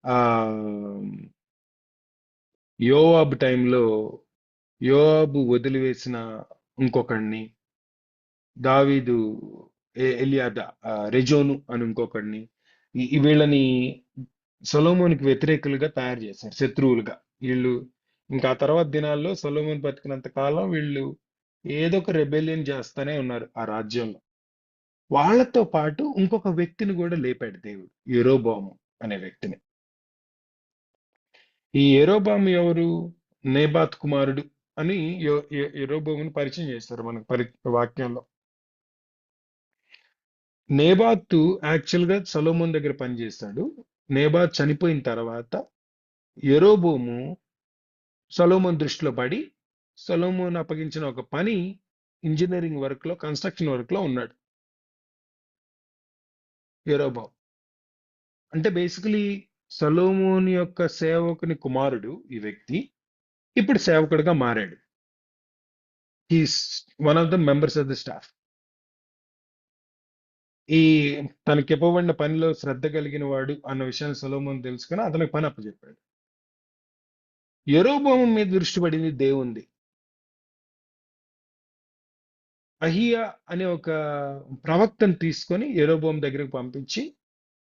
ఆ యోవాబు టైంలో యోవాబు వదిలివేసిన ఇంకొకడిని, దావీదు ఎలియాద రెజోను అని ఇంకొకడిని, వీళ్ళని సొలొమోనుకి వ్యతిరేకులుగా తయారు చేశారు, శత్రువులుగా. వీళ్ళు ఇంకా ఆ తర్వాత దినాల్లో సొలొమోను బతికినంత కాలం వీళ్ళు ఏదో ఒక రెబెలియన్ చేస్తానే ఉన్నారు ఆ రాజ్యంలో. వాళ్ళతో పాటు ఇంకొక వ్యక్తిని కూడా లేపాడు దేవుడు, యెరోబాము అనే వ్యక్తిని. ఈ యెరోబాము ఎవరు? నేబాత్ కుమారుడు అని యెరోబాముని పరిచయం చేస్తారు మనకు వాక్యంలో. నేబాతు యాక్చువల్గా సొలొమోను దగ్గర పనిచేస్తాడు. నేబాత్ చనిపోయిన తర్వాత యెరోబోము సొలొమోను దృష్టిలో పడి సొలొమోను అప్పగించిన ఒక పని, ఇంజనీరింగ్ వర్క్ లో, కన్స్ట్రక్షన్ వర్క్ లో ఉన్నాడు యెరోబాము. అంటే బేసికలీ సొలొమోను యొక్క సేవకుని కుమారుడు ఈ వ్యక్తి, ఇప్పుడు సేవకుడిగా మారాడు. He's one of the members of the staff. ఈ తనకి ఇవ్వబడిన పనిలో శ్రద్ధ కలిగిన వాడు అన్న విషయాన్ని సొలొమోను తెలుసుకుని అతనికి పని అప్పచెప్పాడు. యెరోబోము మీద దృష్టి పడింది దేవుంది. అహియా అనే ఒక ప్రవక్తను తీసుకొని యెరోబోము దగ్గరికి పంపించి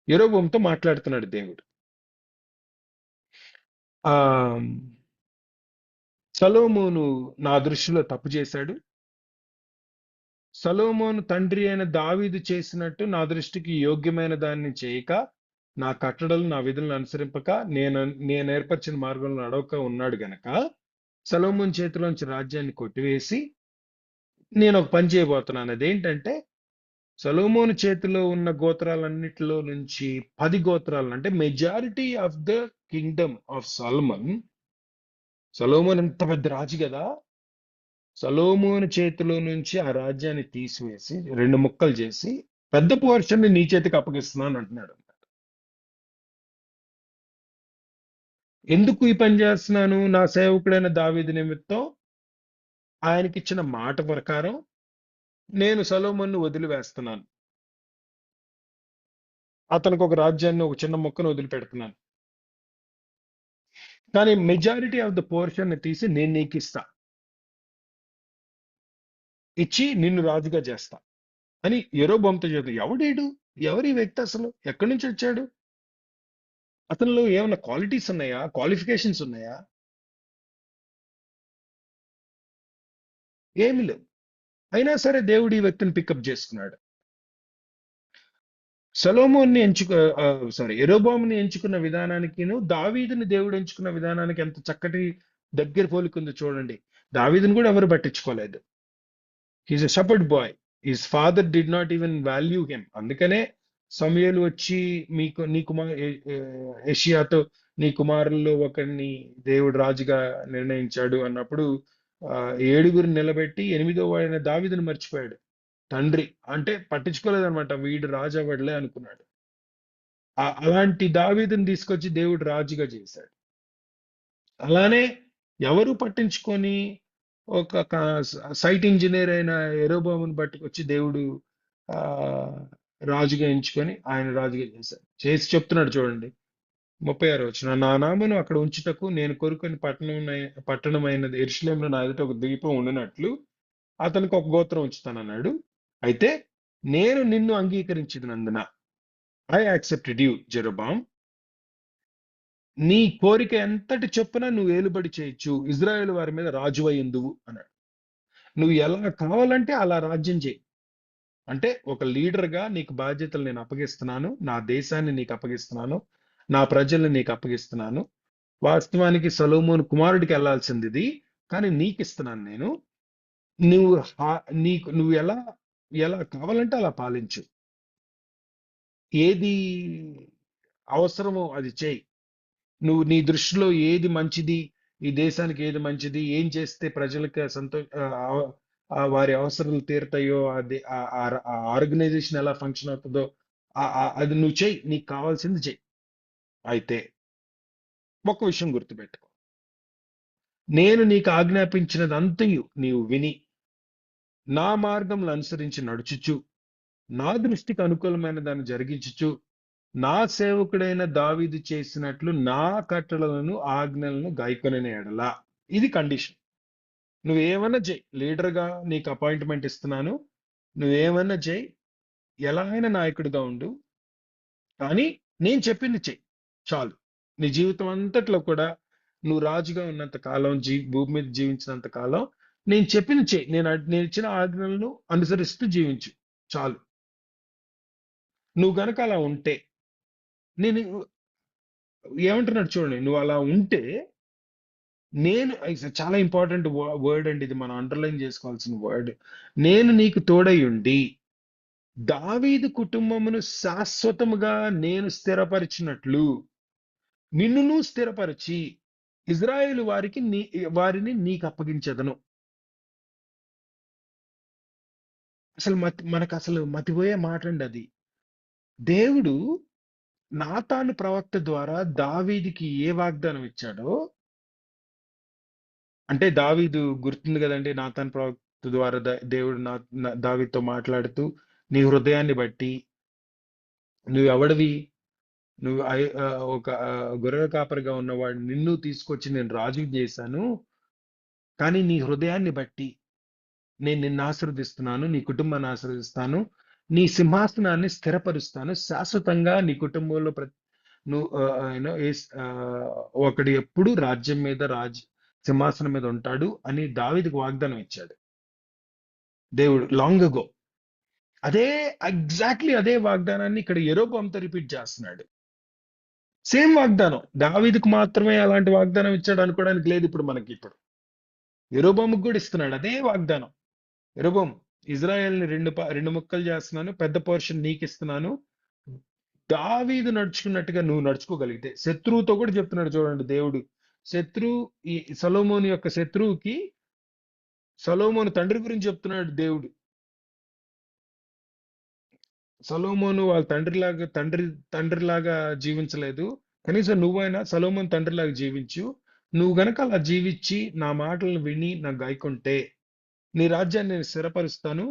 యెరోబోముతో మాట్లాడుతున్నాడు దేవుడు. ఆ సొలొమోను నా దృష్టిలో తప్పు చేశాడు, సొలొమోను తండ్రి అయిన దావీదు చేసినట్టు నా దృష్టికి యోగ్యమైన దాన్ని చేయక, నా కట్టడలు నా విధులను అనుసరింపక, నేను ఏర్పరిచిన మార్గంలో నడవక ఉన్నాడు గనక సొలొమోను చేతిలోంచి రాజ్యాన్ని కొట్టివేసి నేను ఒక పని చేయబోతున్నాను. అదేంటంటే సొలొమోను చేతిలో ఉన్న గోత్రాలన్నిటిలో నుంచి 10 గోత్రాలను, అంటే majority of the Kingdom of Solomon ఎంత పెద్ద రాజు కదా, సొలొమోను చేతిలో నుంచి ఆ రాజ్యాన్ని తీసివేసి 2 ముక్కలు చేసి పెద్ద పోర్షన్ నీ చేతికి అప్పగిస్తున్నాను అంటున్నాడు. ఎందుకు ఈ పని చేస్తున్నాను? నా సేవకుడైన దావీదు నిమిత్తం ఆయనకిచ్చిన మాట ప్రకారం నేను సొలొమోనును వదిలివేస్తున్నాను, అతనికి ఒక రాజ్యాన్ని, ఒక చిన్న మొక్కను వదిలిపెడుతున్నాను, కానీ మెజారిటీ ఆఫ్ ద పోర్షన్ తీసి నేను నీకు ఇస్తా, ఇచ్చి నిన్ను రాజుగా చేస్తా అని యెరోబోముతో చెప్తాడు. ఎవరి వ్యక్తి అసలు? ఎక్కడి నుంచి వచ్చాడు? అతనిలో ఏమైనా క్వాలిటీస్ ఉన్నాయా? క్వాలిఫికేషన్స్ ఉన్నాయా? ఏమి లేవు. అయినా సరే దేవుడు ఈ వ్యక్తిని పికప్ చేసుకున్నాడు. సొలొమోన్ని యెరోబోముని ఎంచుకున్న విధానానికిను దావీదుని దేవుడు ఎంచుకున్న విధానానికి ఎంత చక్కటి దగ్గర పోలికుందో చూడండి. దావీదుని కూడా ఎవరు పట్టించుకోలేదు. He's a shepherd bye. His father did not even value him. అందుకనే సమూయేలు వచ్చి మీకు నీ కుమార్ యెషయాతో నీ కుమారుల్లో ఒకరిని దేవుడు రాజుగా నిర్ణయించాడు అన్నప్పుడు 7గురిని నిలబెట్టి 8వ వాడైన దావీదుని మర్చిపోయాడు. తండ్రి అంటే పట్టించుకోలేదన్నమాట. వీడు రాజు అవ్వడులే అనుకున్నాడు. అలాంటి దావీదుని తీసుకొచ్చి దేవుడు రాజుగా చేశాడు. అలానే ఎవరు పట్టించుకొని ఒక సైట్ ఇంజనీర్ అయిన యెరోబోముని పట్టుకొచ్చి దేవుడు ఆ రాజుగా ఎంచుకొని ఆయన రాజుగా చేశాడు. చేసి చెప్తున్నాడు చూడండి 36వ వచనం. నా నామమును అక్కడ ఉంచుటకు నేను కోరుకొని పట్టణమైనది యెరూషలేములో నా ఎదుట ఒక దీపం ఉండినట్లు అతనికి ఒక గోత్రం ఉంచుతానన్నాడు. అయితే నేను నిన్ను అంగీకరించినందున ఐ యాక్సెప్టెడ్ యూ జెరొబామ్. నీ కోరిక ఎంతటి చొప్పున నువ్వు ఏలుబడి చేయొచ్చు, ఇజ్రాయేల్ వారి మీద రాజు అయ్యిందువు అన్నాడు. నువ్వు ఎలా కావాలంటే అలా రాజ్యం చేయి. అంటే ఒక లీడర్గా నీకు బాధ్యతలు నేను అప్పగిస్తున్నాను, నా దేశాన్ని నీకు అప్పగిస్తున్నాను, నా ప్రజల్ని నీకు అప్పగిస్తున్నాను. వాస్తవానికి సొలొమోను కుమారుడికి వెళ్లాల్సింది ఇది, కానీ నీకు ఇస్తున్నాను నేను. నువ్వు ఎలా ఎలా కావాలంటే అలా పాలించు. ఏది అవసరమో అది చేయి. నువ్వు నీ దృష్టిలో ఏది మంచిది, ఈ దేశానికి ఏది మంచిది, ఏం చేస్తే ప్రజలకి వారి అవసరాలు తీరుతాయో, అది ఆర్గనైజేషన్ ఎలా ఫంక్షన్ అవుతుందో అది నువ్వు చెయ్యి. నీకు కావాల్సింది చెయ్యి. అయితే ఒక విషయం గుర్తుపెట్టుకో, నేను నీకు ఆజ్ఞాపించినదంతయు నీవు విని నా మార్గంలో అనుసరించి నడుచుచు నా దృష్టికి అనుకూలమైన దాన్ని జరిగించుచు నా సేవకుడైన దావీదు చేసినట్లు నా కట్టడలను ఆజ్ఞలను గాయకొనిన ఎడల. ఇది కండిషన్. నువ్వేమన్నా చేయి, లీడర్గా నీకు అపాయింట్మెంట్ ఇస్తున్నాను, నువ్వేమన్నా చేయి, ఎలా అయినా నాయకుడిగా ఉండు, కానీ నేను చెప్పింది చెయ్యి చాలు. నీ జీవితం అంతట్లో కూడా నువ్వు రాజుగా ఉన్నంత కాలం, భూమి మీద జీవించినంత కాలం నేను చెప్పింది చెయ్యి. నేను ఇచ్చిన ఆజ్ఞలను అనుసరిస్తూ జీవించు చాలు. నువ్వు గనక అలా ఉంటే, నేను ఏమంటున్నాడు చూడండి, నువ్వు అలా ఉంటే చాలా ఇంపార్టెంట్ వర్డ్ అండి ఇది, మనం అండర్లైన్ చేసుకోవాల్సిన వర్డ్. నేను నీకు తోడై ఉండి దావీదు కుటుంబమును శాశ్వతముగా నేను స్థిరపరిచినట్లు నిన్నును స్థిరపరిచి ఇజ్రాయేలు వారిని నీకు అప్పగించదను. మనకు అసలు మతిపోయే మాట అండి అది. దేవుడు నాతాను ప్రవక్త ద్వారా దావీదుకి ఏ వాగ్దానం ఇచ్చాడో, అంటే దావీదు గుర్తుంది కదండి, నాతాను ప్రవక్త ద్వారా దేవుడు దావీదుతో మాట్లాడుతూ నీ హృదయాన్ని బట్టి నువ్వు ఎవడివి, నువ్వు ఒక గొర్రెల కాపరిగా ఉన్నవాడు, నిన్ను తీసుకొచ్చి నేను రాజు చేశాను, కానీ నీ హృదయాన్ని బట్టి నేను నిన్ను ఆశీర్వదిస్తున్నాను, నీ కుటుంబాన్ని ఆశీర్వదిస్తాను, నీ సింహాసనాన్ని స్థిరపరుస్తాను, శాశ్వతంగా నీ కుటుంబంలో నువ్వు ఒకడు ఎప్పుడు రాజ్యం మీద సింహాసనం మీద ఉంటాడు అని దావీదుకు వాగ్దానం ఇచ్చాడు దేవుడు లాంగ్ అగో. ఎగ్జాక్ట్లీ అదే వాగ్దానాన్ని ఇక్కడ యెరోబోముతో రిపీట్ చేస్తున్నాడు. సేమ్ వాగ్దానం. దావీదుకు మాత్రమే అలాంటి వాగ్దానం ఇచ్చాడు అనుకోవడానికి లేదు. ఇప్పుడు యెరోబోముకు కూడా ఇస్తున్నాడు అదే వాగ్దానం. యెరోబోము, ఇజ్రాయెల్ని రెండు ముక్కలు చేస్తున్నాను, పెద్ద పోర్షన్ నీకు ఇస్తున్నాను. దావీదు నడుచుకున్నట్టుగా నువ్వు నడుచుకోగలిగితే, శత్రువుతో కూడా చెప్తున్నాడు చూడండి దేవుడు. ఈ సొలొమోను యొక్క శత్రువుకి సొలొమోను తండ్రి గురించి చెప్తున్నాడు దేవుడు. సొలొమోను వాళ్ళ తండ్రిలాగా జీవించలేదు, కనీసం నువ్వైనా సొలొమోను తండ్రిలాగా జీవించు. నువ్వు గనక అలా జీవించి నా మాటలను విని నాకు గాయకుంటే నీ రాజ్యాన్ని నేను స్థిరపరుస్తాను.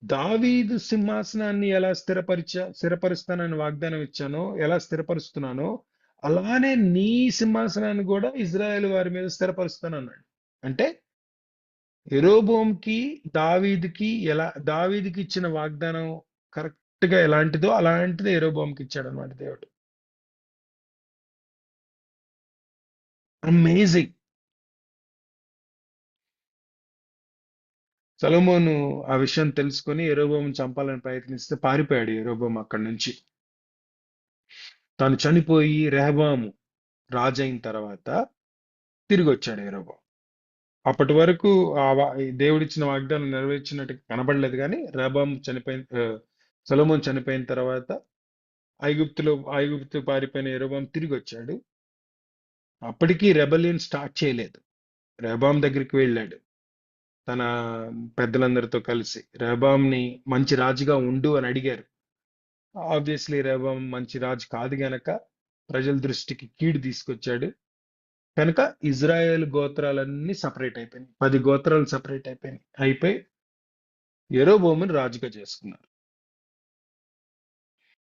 దావీదు సింహాసనాన్ని ఎలా స్థిరపరుస్తానని వాగ్దానం ఇచ్చానో, ఎలా స్థిరపరుస్తున్నానో, అలానే నీ సింహాసనాన్ని కూడా ఇజ్రాయేల్ వారి మీద స్థిరపరుస్తాను అన్నాడు. అంటే యెరోబోముకి దావీదుకి ఇచ్చిన వాగ్దానం కరెక్ట్ గా ఎలాంటిదో అలాంటిదే యెరోబోముకి ఇచ్చాడు అన్నమాట దేవుడు. అమేజింగ్. సొలొమోను ఆ విషయం తెలుసుకొని యెరోబోమును చంపాలని ప్రయత్నిస్తే పారిపోయాడు యెరోబోము అక్కడి నుంచి. తాను చనిపోయి రెహబాము రాజైన తర్వాత తిరిగి వచ్చాడు యెరోబోము. అప్పటి వరకు దేవుడిచ్చిన వాగ్దానం నెరవేర్చినట్టు కనబడలేదు, కానీ సొలొమోను చనిపోయిన తర్వాత ఐగుప్తు పారిపోయిన యెరోబోము తిరిగి వచ్చాడు. అప్పటికి రెబలియన్ స్టార్ట్ చేయలేదు. రెహబాం దగ్గరికి వెళ్ళాడు తన పెద్దలందరితో కలిసి. రెహబాంని మంచి రాజుగా ఉండు అని అడిగారు. ఆబ్వియస్లీ రెహబాం మంచి రాజు కాదు గనక ప్రజల దృష్టికి కీడు తీసుకొచ్చాడు. కనుక ఇజ్రాయేల్ గోత్రాలన్నీ సపరేట్ అయిపోయినాయి. 10 గోత్రాలు సపరేట్ అయిపోయి యెరోబోముని రాజుగా చేసుకున్నారు.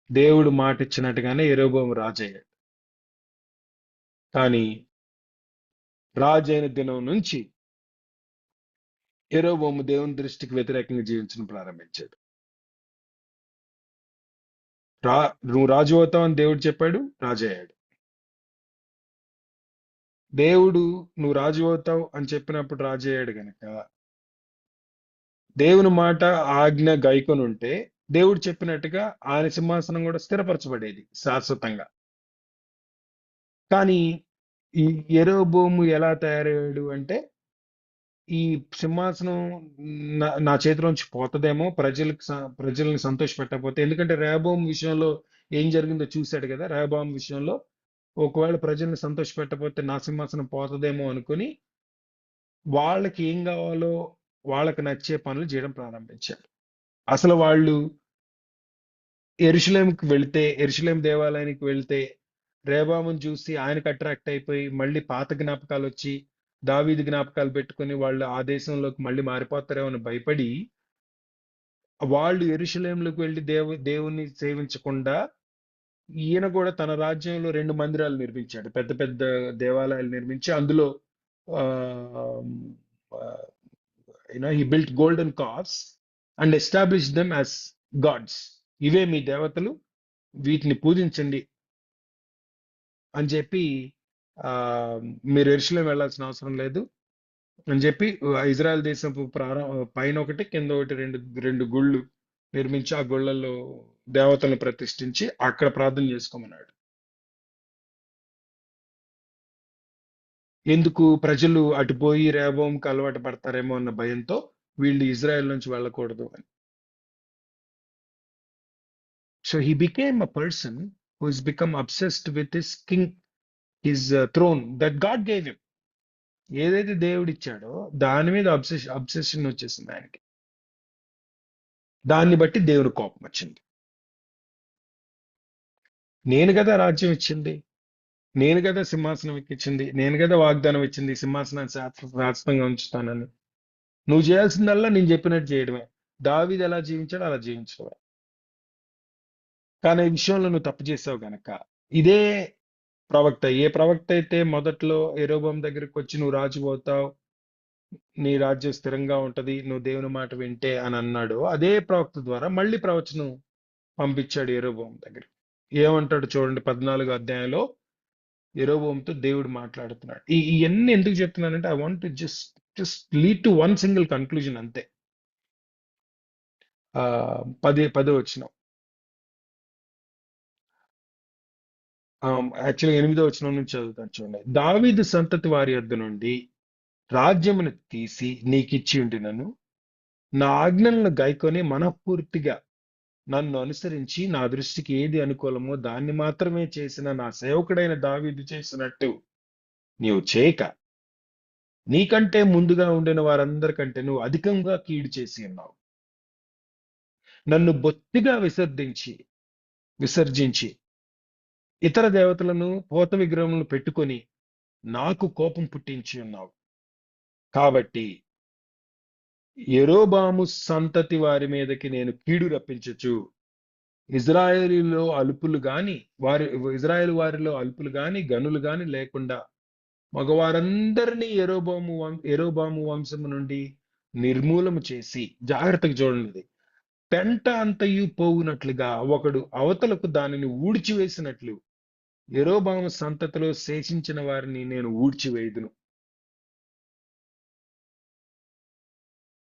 దేవుడు మాట ఇచ్చినట్టుగానే యెరోబోము రాజు అయ్యాడు. కానీ రాజైన దినం నుంచి యెరోబోము దేవుని దృష్టికి వ్యతిరేకంగా జీవించడం ప్రారంభించాడు. నువ్వు రాజు అవుతావు అని దేవుడు చెప్పాడు, రాజు అయ్యాడు. దేవుడు నువ్వు రాజు అవుతావు అని చెప్పినప్పుడు రాజు అయ్యాడు గనక దేవుని మాట ఆజ్ఞ గైకొని ఉంటే దేవుడు చెప్పినట్టుగా ఆయన సింహాసనం కూడా స్థిరపరచబడేది శాశ్వతంగా. కానీ ఈ యెరోబోము ఎలా తయారయ్యాడు అంటే, ఈ సింహాసనం నా చేతిలోంచి పోతదేమో, ప్రజల్ని సంతోష పెట్టకపోతే. ఎందుకంటే రెహబాము విషయంలో ఏం జరిగిందో చూశాడు కదా. రెహబాము విషయంలో ఒకవేళ ప్రజల్ని సంతోష పెట్టకపోతే నా సింహాసనం పోతదేమో అనుకుని వాళ్ళకి ఏం కావాలో వాళ్ళకి నచ్చే పనులు చేయడం ప్రారంభించారు. అసలు వాళ్ళు యెరూషలేం దేవాలయానికి వెళ్తే రెహబామును చూసి ఆయనకు అట్రాక్ట్ అయిపోయి మళ్ళీ పాత జ్ఞాపకాలు వచ్చి దావీదు జ్ఞాపకాలు పెట్టుకుని వాళ్ళు ఆ దేశంలోకి మళ్ళీ మారిపోతారేమో అని భయపడి వాళ్ళు యెరూషలేంలోకి వెళ్ళి దేవుని సేవించకుండా ఈయన కూడా తన రాజ్యంలో 2 మందిరాలు నిర్మించాడు. పెద్ద పెద్ద దేవాలయాలు నిర్మించి అందులో he built golden calves and established them as gods. ఇవే మీ దేవతలు, వీటిని పూజించండి అని చెప్పి మీరు యెరూషలేం వెళ్ళాల్సిన అవసరం లేదు అని చెప్పి ఇజ్రాయెల్ దేశపు పైన ఒకటి కింద ఒకటి రెండు గుళ్ళు నిర్మించి ఆ గుళ్ళల్లో దేవతలను ప్రతిష్ఠించి అక్కడ ప్రార్థన చేసుకోమన్నాడు. ఎందుకు? ప్రజలు అటుపోయి రెహబాముకి అలవాటు పడతారేమో అన్న భయంతో వీళ్ళు ఇజ్రాయెల్ నుంచి వెళ్ళకూడదు అని. So he became a person who has become obsessed with his king, his throne that God gave him. ఏదైతే దేవుడు ఇచ్చాడో దాని మీద అబ్సెషన్ వచ్చేసింది ఆయనకి. దాన్ని బట్టి దేవుని కోపం వచ్చింది. నేను కదా రాజ్యం ఇచ్చింది, నేను కదా సింహాసనం ఎక్కించింది, నేను కదా వాగ్దానం ఇచ్చింది సింహాసనాన్ని శాశ్వతంగా ఉంచుతానని. నువ్వు చేయాల్సిందల్లా నేను చెప్పినట్టు చేయడమే. దావీదు ఎలా జీవించాడో అలా జీవించడమే. కానీ ఈ విషయంలో నువ్వు తప్పు చేసావు గనక ఇదే ప్రవక్త, ఏ ప్రవక్త అయితే మొదట్లో యెరోబోము దగ్గరికి వచ్చి నువ్వు రాజు పోతావు, నీ రాజ్యం స్థిరంగా ఉంటది, నువ్వు దేవుని మాట వింటే అని అన్నాడు, అదే ప్రవక్త ద్వారా మళ్ళీ ప్రవచనం పంపించాడు యెరోబోము దగ్గరికి. ఏమంటాడు చూడండి, 14వ అధ్యాయంలో యెరోబోముతో దేవుడు మాట్లాడుతున్నాడు. ఇవన్నీ ఎందుకు చెప్తున్నానంటే I want to just lead to one single conclusion అంతే. 10వ వచనం, యాక్చువల్గా 8వ వచనం నుంచి చదువుతాను చూడండి. దావీదు సంతతి వారి యొద్ద నుండి రాజ్యమును తీసి నీకిచ్చి ఉండినను, నా ఆజ్ఞలను గైకొని మనఃపూర్తిగా నన్ను అనుసరించి నా దృష్టికి ఏది అనుకూలమో దాన్ని మాత్రమే చేసిన నా సేవకుడైన దావీదు చేసినట్టు నీవు చేయక, నీకంటే ముందుగా ఉండిన వారందరికంటే నువ్వు అధికంగా కీడు చేసి ఉన్నావు. నన్ను బొత్తిగా విసర్జించి ఇతర దేవతలను పోత విగ్రహములను పెట్టుకొని నాకు కోపం పుట్టించి ఉన్నావు. కాబట్టి యెరోబాము సంతతి వారి మీదకి నేను కీడు రప్పించచ్చు. ఇజ్రాయేలు వారిలో అల్పులు గాని గనులు గాని లేకుండా మగవారందరినీ యెరోబాము వంశము నుండి నిర్మూలము చేసి, జాగ్రత్తగా చూడండి, పెంట అంతయు పోవునట్లుగా ఒకడు అవతలకు దానిని ఊడ్చివేసినట్లు యెరోబాము సంతతిలో శేషించిన వారిని నేను ఊడ్చివేయుదును.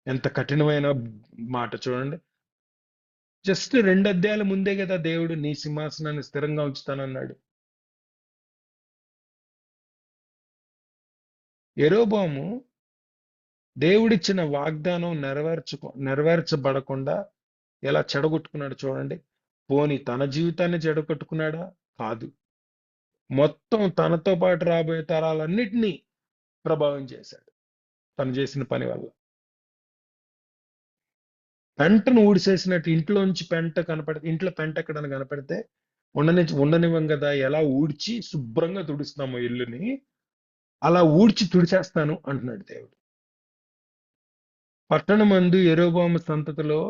ఎంత కఠినమైన మాట చూడండి. జస్ట్ 2 అధ్యాయాల ముందే కదా దేవుడు నీ సింహాసనాన్ని స్థిరంగా ఉంచుతానన్నాడు. యెరోబాము దేవుడిచ్చిన వాగ్దానం నెరవేర్చబడకుండా ఎలా చెడగొట్టుకున్నాడు చూడండి. పోనీ తన జీవితాన్ని చెడగొట్టుకున్నాడా? కాదు. మొత్తం తనతో పాటు రాబోయే తరాలన్నిటినీ ప్రభావం చేశాడు తను చేసిన పని వల్ల. పెంటను ఊడిసేసినట్టు ఇంట్లోంచి ఇంట్లో పెంట ఎక్కడైనా కనపడితే ఉండనివ్వం కదా, ఎలా ఊడ్చి శుభ్రంగా తుడుస్తామో ఇల్లుని, అలా ఊడ్చి తుడిచేస్తాను అంటున్నాడు దేవుడు. పట్టణమందు యెరోబోము సంతతిలో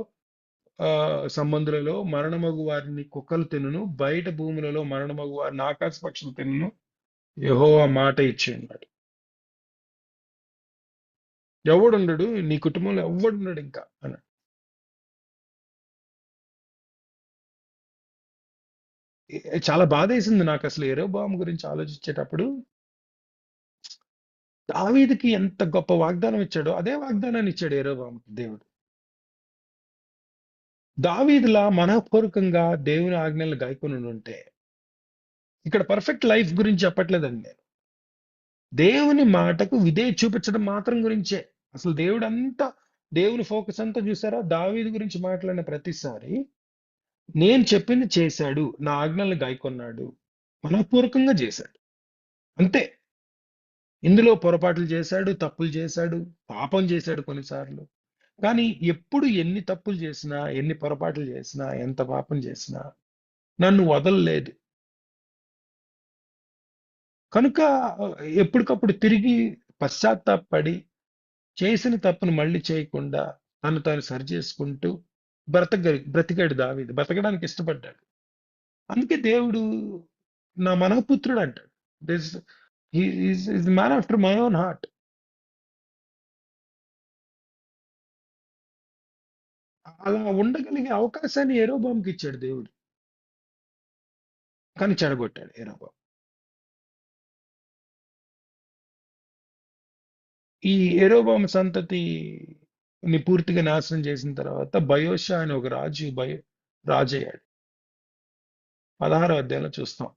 సంబంధులలో మరణమగు వారిని కుక్కలు తినును, బయట భూములలో మరణమగు వారిని ఆకాశ పక్షులు తినును, యెహోవా మాట ఇచ్చి ఉన్నాడు. ఎవడుండడు, నీ కుటుంబంలో ఎవడున్నాడు ఇంకా అన్నాడు. చాలా బాధేసింది నాకు అసలు యెరోబోము గురించి ఆలోచించేటప్పుడు. దావీదుకి ఎంత గొప్ప వాగ్దానం ఇచ్చాడో అదే వాగ్దానాన్ని ఇచ్చాడు యెరోబోముకి దేవుడు. దావీదులా మనఃపూర్వకంగా దేవుని ఆజ్ఞలను గాయకొని ఉంటే, ఇక్కడ పర్ఫెక్ట్ లైఫ్ గురించి చెప్పట్లేదండి నేను. దేవుని మాటకు చూపించడం మాత్రం గురించే. అసలు దేవుని ఫోకస్ అంతా చూసారా? దావీదు గురించి మాట్లాడిన ప్రతిసారి నేను చెప్పింది చేశాడు, నా ఆజ్ఞలను గాయకొన్నాడు, మనఃపూర్వకంగా చేశాడు, అంతే. ఇందులో పొరపాట్లు చేశాడు, తప్పులు చేశాడు, పాపం చేశాడు కొన్నిసార్లు. కానీ ఎప్పుడు ఎన్ని తప్పులు చేసినా, ఎన్ని పొరపాట్లు చేసినా, ఎంత పాపం చేసినా నన్ను వదలలేదు. కనుక ఎప్పటికప్పుడు తిరిగి పశ్చాత్తాపడి చేసిన తప్పును మళ్ళీ చేయకుండా తను తాను సరి చేసుకుంటూ బ్రతికాడు దావీదు. బ్రతకడానికి ఇష్టపడ్డాడు. అందుకే దేవుడు నా మనఃపుత్రుడు అంటాడు. Man after my own heart. అలా ఉండగలిగే అవకాశాన్ని యెరోబోముకి ఇచ్చాడు దేవుడు. కానీ చెడగొట్టాడు యెరోబోము. ఈ యెరోబోము సంతతిని పూర్తిగా నాశనం చేసిన తర్వాత బయోషా అనే ఒక రాజయ్యాడు. 16వ అధ్యాయంలో చూస్తాం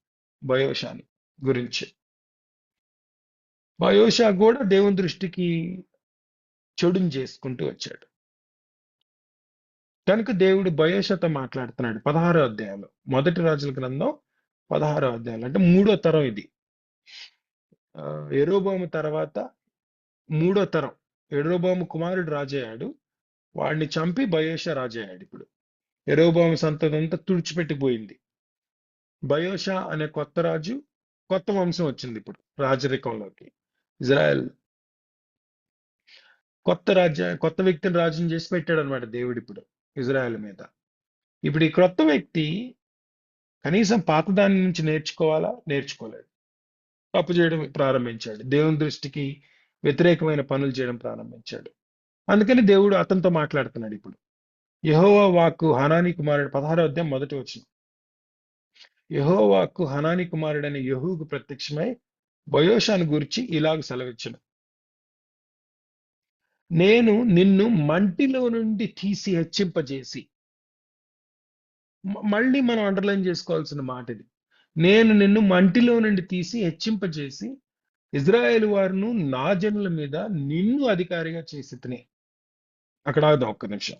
బయోషాని గురించి. బయోషా కూడా దేవుని దృష్టికి చెడుని చేసుకుంటూ వచ్చాడు. కనుక దేవుడు బయోషాతో మాట్లాడుతున్నాడు 16వ అధ్యాయంలో. మొదటి రాజుల గ్రంథం 16వ అధ్యాయంలో, అంటే 3వ తరం ఇది. యెరోబోము తర్వాత 3వ తరం యెరోబోము కుమారుడు రాజయ్యాడు. వాడిని చంపి బయోషా రాజయ్యాడు. ఇప్పుడు యెరోబోము సంతతి అంతా తుడిచిపెట్టిపోయింది. బయోషా అనే కొత్త రాజు, కొత్త వంశం వచ్చింది ఇప్పుడు రాజరికంలోకి. ఇజ్రాయెల్ కొత్త వ్యక్తిని రాజుని చేసి పెట్టాడు అనమాట దేవుడు ఇప్పుడు ఇజ్రాయెల్ మీద. ఇప్పుడు ఈ కొత్త వ్యక్తి కనీసం పాత దాని నుంచి నేర్చుకోవాలా? నేర్చుకోలేడు. తప్పు చేయడం ప్రారంభించాడు. దేవుని దృష్టికి వ్యతిరేకమైన పనులు చేయడం ప్రారంభించాడు. అందుకని దేవుడు అతనితో మాట్లాడుతున్నాడు ఇప్పుడు. యెహోవా వాక్కు హనానీ కుమారుడు, 16వ అధ్యాయం మొదటి వచనం. యెహోవా వాక్కు హనానీ కుమారుడైన యెహూకు ప్రత్యక్షమై బయోషాను గురించి ఇలాగ సెలవిచ్చును. నేను నిన్ను మంటిలో నుండి తీసి హెచ్చింపజేసి, మళ్ళీ మనం అండర్లైన్ చేసుకోవాల్సిన మాట ఇది. నేను నిన్ను మంటిలో నుండి తీసి హెచ్చింపజేసి ఇజ్రాయేల్ వారును నా జనుల మీద నిన్ను అధికారిగా చేసి తిని. అక్కడ ఆగుదాం ఒక్క నిమిషం.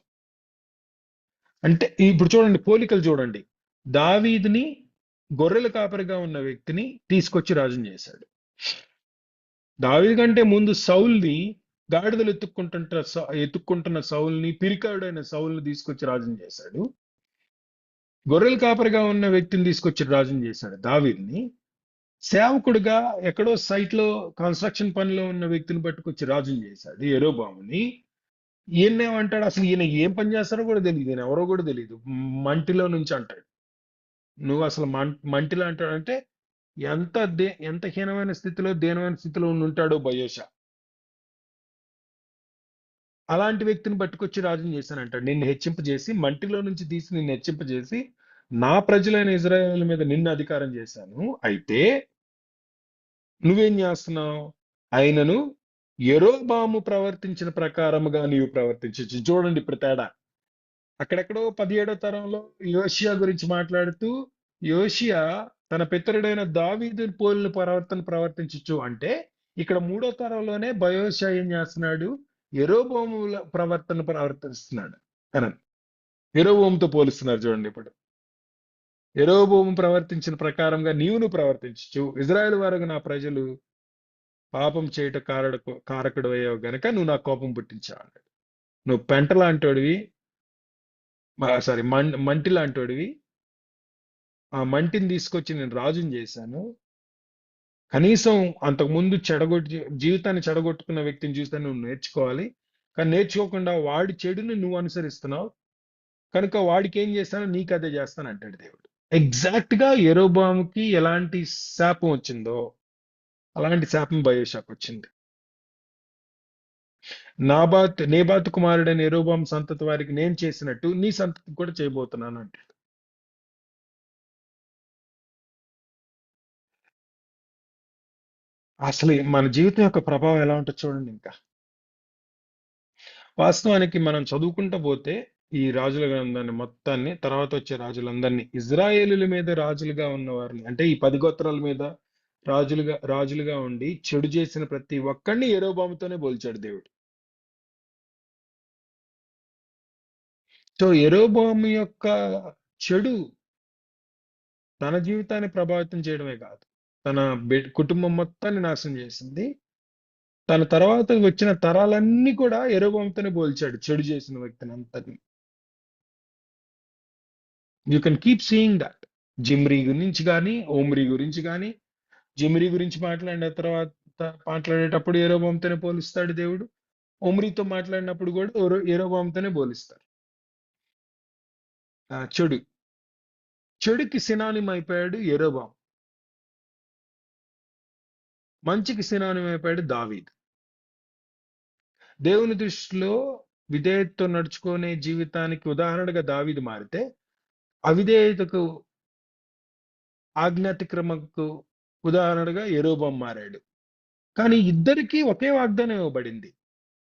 అంటే ఇప్పుడు చూడండి, పోలికలు చూడండి. దావీదుని గొర్రెల కాపరిగా ఉన్న వ్యక్తిని తీసుకొచ్చి రాజుని చేశాడు. దావీదు కంటే ముందు సౌల్ని, గాడిదలు ఎత్తుక్కుంటున్న సౌల్ని, పిరికాడైన సౌల్ని తీసుకొచ్చి రాజుని చేశాడు. గొర్రెల కాపరిగా ఉన్న వ్యక్తిని తీసుకొచ్చి రాజుని చేశాడు దావీదుని. సేవకుడిగా ఎక్కడో సైట్ లో కన్స్ట్రక్షన్ పనిలో ఉన్న వ్యక్తిని పట్టుకొచ్చి రాజుని చేశాడు యెరోబోముని. ఈయనేమంటాడు? అసలు ఈయన ఏం పని చేస్తారో కూడా తెలియదు, ఈయన ఎవరో కూడా తెలియదు. మంటిలో నుంచి అంటాడు. నువ్వు అసలు మంటిలో అంటాడంటే ఎంత హీనమైన స్థితిలో, దీనమైన స్థితిలో ఉంటాడో బయోషా. అలాంటి వ్యక్తిని పట్టుకొచ్చి రాజుని చేశానంటాడు. నిన్ను హెచ్చింపజేసి, మంటిలో నుంచి తీసి నిన్ను హెచ్చింపజేసి నా ప్రజలైన ఇజ్రాయేల్ మీద నిన్ను అధికారం చేశాను. అయితే నువ్వేం చేస్తున్నావు? ఆయనను యెరోబాము ప్రవర్తించిన ప్రకారముగా నీవు ప్రవర్తించచ్చు. చూడండి ఇప్పుడు తేడా. అక్కడెక్కడో 17వ తరంలో యోషియా గురించి మాట్లాడుతూ, యోషియా తన పితరుడైన దావీదు పోలిన ప్రవర్తించచ్చు అంటే, ఇక్కడ 3వ తరంలోనే బయోషియా ఏం చేస్తున్నాడు? యెరోబోముల ప్రవర్తిస్తున్నాడు. కనండి, యెరోబోముతో పోలుస్తున్నారు చూడండి ఇప్పుడు. యెరోబోము ప్రవర్తించిన ప్రకారంగా నీవును ప్రవర్తించచ్చు. ఇజ్రాయెల్ వారు నా ప్రజలు పాపం చేయట కారకుడు అయ్యావు గనక నువ్వు నా కోపం పుట్టించావు అన్నాడు. నువ్వు పెంట లాంటోడివి, మంటి లాంటోడివి. ఆ మంటిని తీసుకొచ్చి నేను రాజుని చేశాను. కనీసం అంతకుముందు జీవితాన్ని చెడగొట్టుకున్న వ్యక్తిని చూస్తే నువ్వు నేర్చుకోవాలి. కానీ నేర్చుకోకుండా వాడి చెడుని నువ్వు అనుసరిస్తున్నావు కనుక వాడికి ఏం చేస్తానో నీకు అదే చేస్తాను అంటాడు దేవుడు. ఎగ్జాక్ట్ గా యెరోబాముకి ఎలాంటి శాపం వచ్చిందో అలాంటి శాపం బయోషాకు వచ్చింది. నేబాతు కుమారుడైన యెరోబాము సంతతి వారికి నేను చేసినట్టు నీ సంతతి కూడా చేయబోతున్నాను అంటాడు. అసలు మన జీవితం యొక్క ప్రభావం ఎలా ఉంటుంది చూడండి. ఇంకా వాస్తవానికి మనం చదువుకుంటూ పోతే ఈ రాజుల గ్రంథాన్ని మొత్తాన్ని, తర్వాత వచ్చే రాజులందరినీ, ఇజ్రాయేలుల మీద రాజులుగా ఉన్న వారిని, అంటే ఈ 10 గోత్రాల మీద రాజులుగా ఉండి చెడు చేసిన ప్రతి ఒక్కడిని యెరోబాముతోనే పోల్చాడు దేవుడు. సో యెరోబాము యొక్క చెడు తన జీవితాన్ని ప్రభావితం చేయడమే కాదు, తన కుటుంబం మొత్తాన్ని నాశనం చేసింది. తన తర్వాత వచ్చిన తరాలన్నీ కూడా యెరోబాముతోనే పోల్చాడు, చెడు చేసిన వ్యక్తిని అంతని. You can keep seeing that. జిమ్రీ గురించి కానీ, ఓమ్రీ గురించి కానీ, జిమ్రీ గురించి మాట్లాడేటప్పుడు యెరోబాముతోనే పోలుస్తాడు దేవుడు. ఒమ్రీతో మాట్లాడినప్పుడు కూడా యెరోబాముతోనే పోలిస్తారు. చెడుకి సినానిమ్ అయిపోయాడు యెరోబాము, మంచికి సినానిమ్ అయిపోయాడు దావీదు. దేవుని దృష్టిలో విధేయతతో నడుచుకునే జీవితానికి ఉదాహరణగా దావీదు మారితే, అవిధేయతకు ఆజ్ఞాతిక్రమకు ఉదాహరణగా యెరోబాము మారాడు. కానీ ఇద్దరికీ ఒకే వాగ్దానం ఇవ్వబడింది,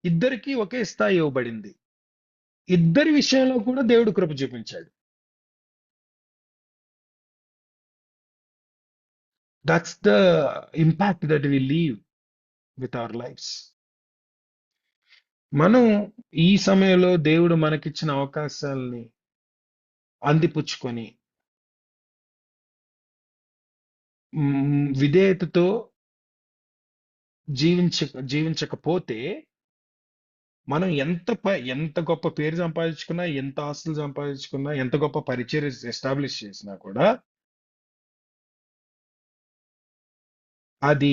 ఇద్దరికీ ఒకే స్థాయి ఇవ్వబడింది. ఇద్దరి విషయంలో కూడా దేవుడు కృప చూపించాడు. That's the impact that we leave with our lives. మనం ఈ సమయంలో దేవుడు మనకిచ్చిన అవకాశాలని అందిపుచ్చుకొని విధేయతతో జీవించకపోతే మనం ఎంత గొప్ప పేరు సంపాదించుకున్నా, ఎంత ఆస్తులు సంపాదించుకున్నా, ఎంత గొప్ప పరిచయం ఎస్టాబ్లిష్ చేసినా కూడా అది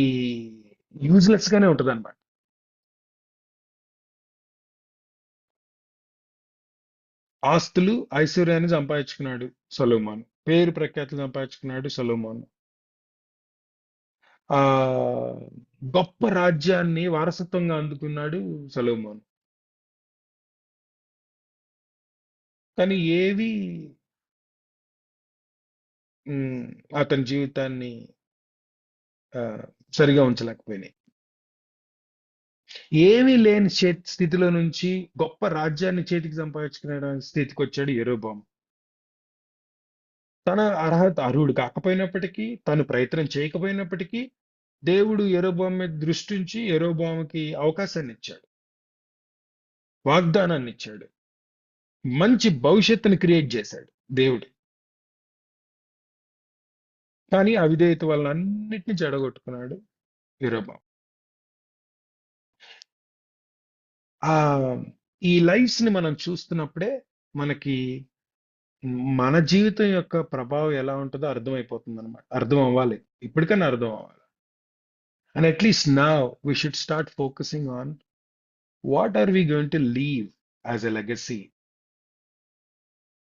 యూజ్లెస్ గానే ఉంటుంది అన్నమాట. ఆస్తులు ఐశ్వర్యాన్ని సంపాదించుకున్నాడు సొలొమోను, పేరు ప్రఖ్యాతులు సంపాదించుకున్నాడు సొలొమోను, గొప్ప రాజ్యాన్ని వారసత్వంగా అందుకున్నాడు సొలొమోను. కానీ ఏవి అతని జీవితాన్ని సరిగా ఉంచలేకపోయినాయి. ఏమీ లేని స్థితిలో నుంచి గొప్ప రాజ్యాన్ని చేతికి సంపాదించుకునే స్థితికి వచ్చాడు యెరోబాము. తన అర్హుడు కాకపోయినప్పటికీ, తను ప్రయత్నం చేయకపోయినప్పటికీ దేవుడు యెరోబాము మీద దృష్టి ఉంచి యెరోబాముకి అవకాశాన్ని ఇచ్చాడు, వాగ్దానాన్ని ఇచ్చాడు, మంచి భవిష్యత్తుని క్రియేట్ చేశాడు దేవుడు. కానీ అవిధేయత వల్ల అన్నిటిని చెడగొట్టుకున్నాడు యెరోబాము. ఈ లైఫ్స్ ని మనం చూస్తున్నప్పుడే మనకి మన జీవితం యొక్క ప్రభావం ఎలా ఉంటుందో అర్థమైపోతుంది అనమాట. అర్థం అవ్వాలి, ఇప్పటికన్నా అర్థం అవ్వాలి. And at least now we should start focusing on what are we going to leave as a legacy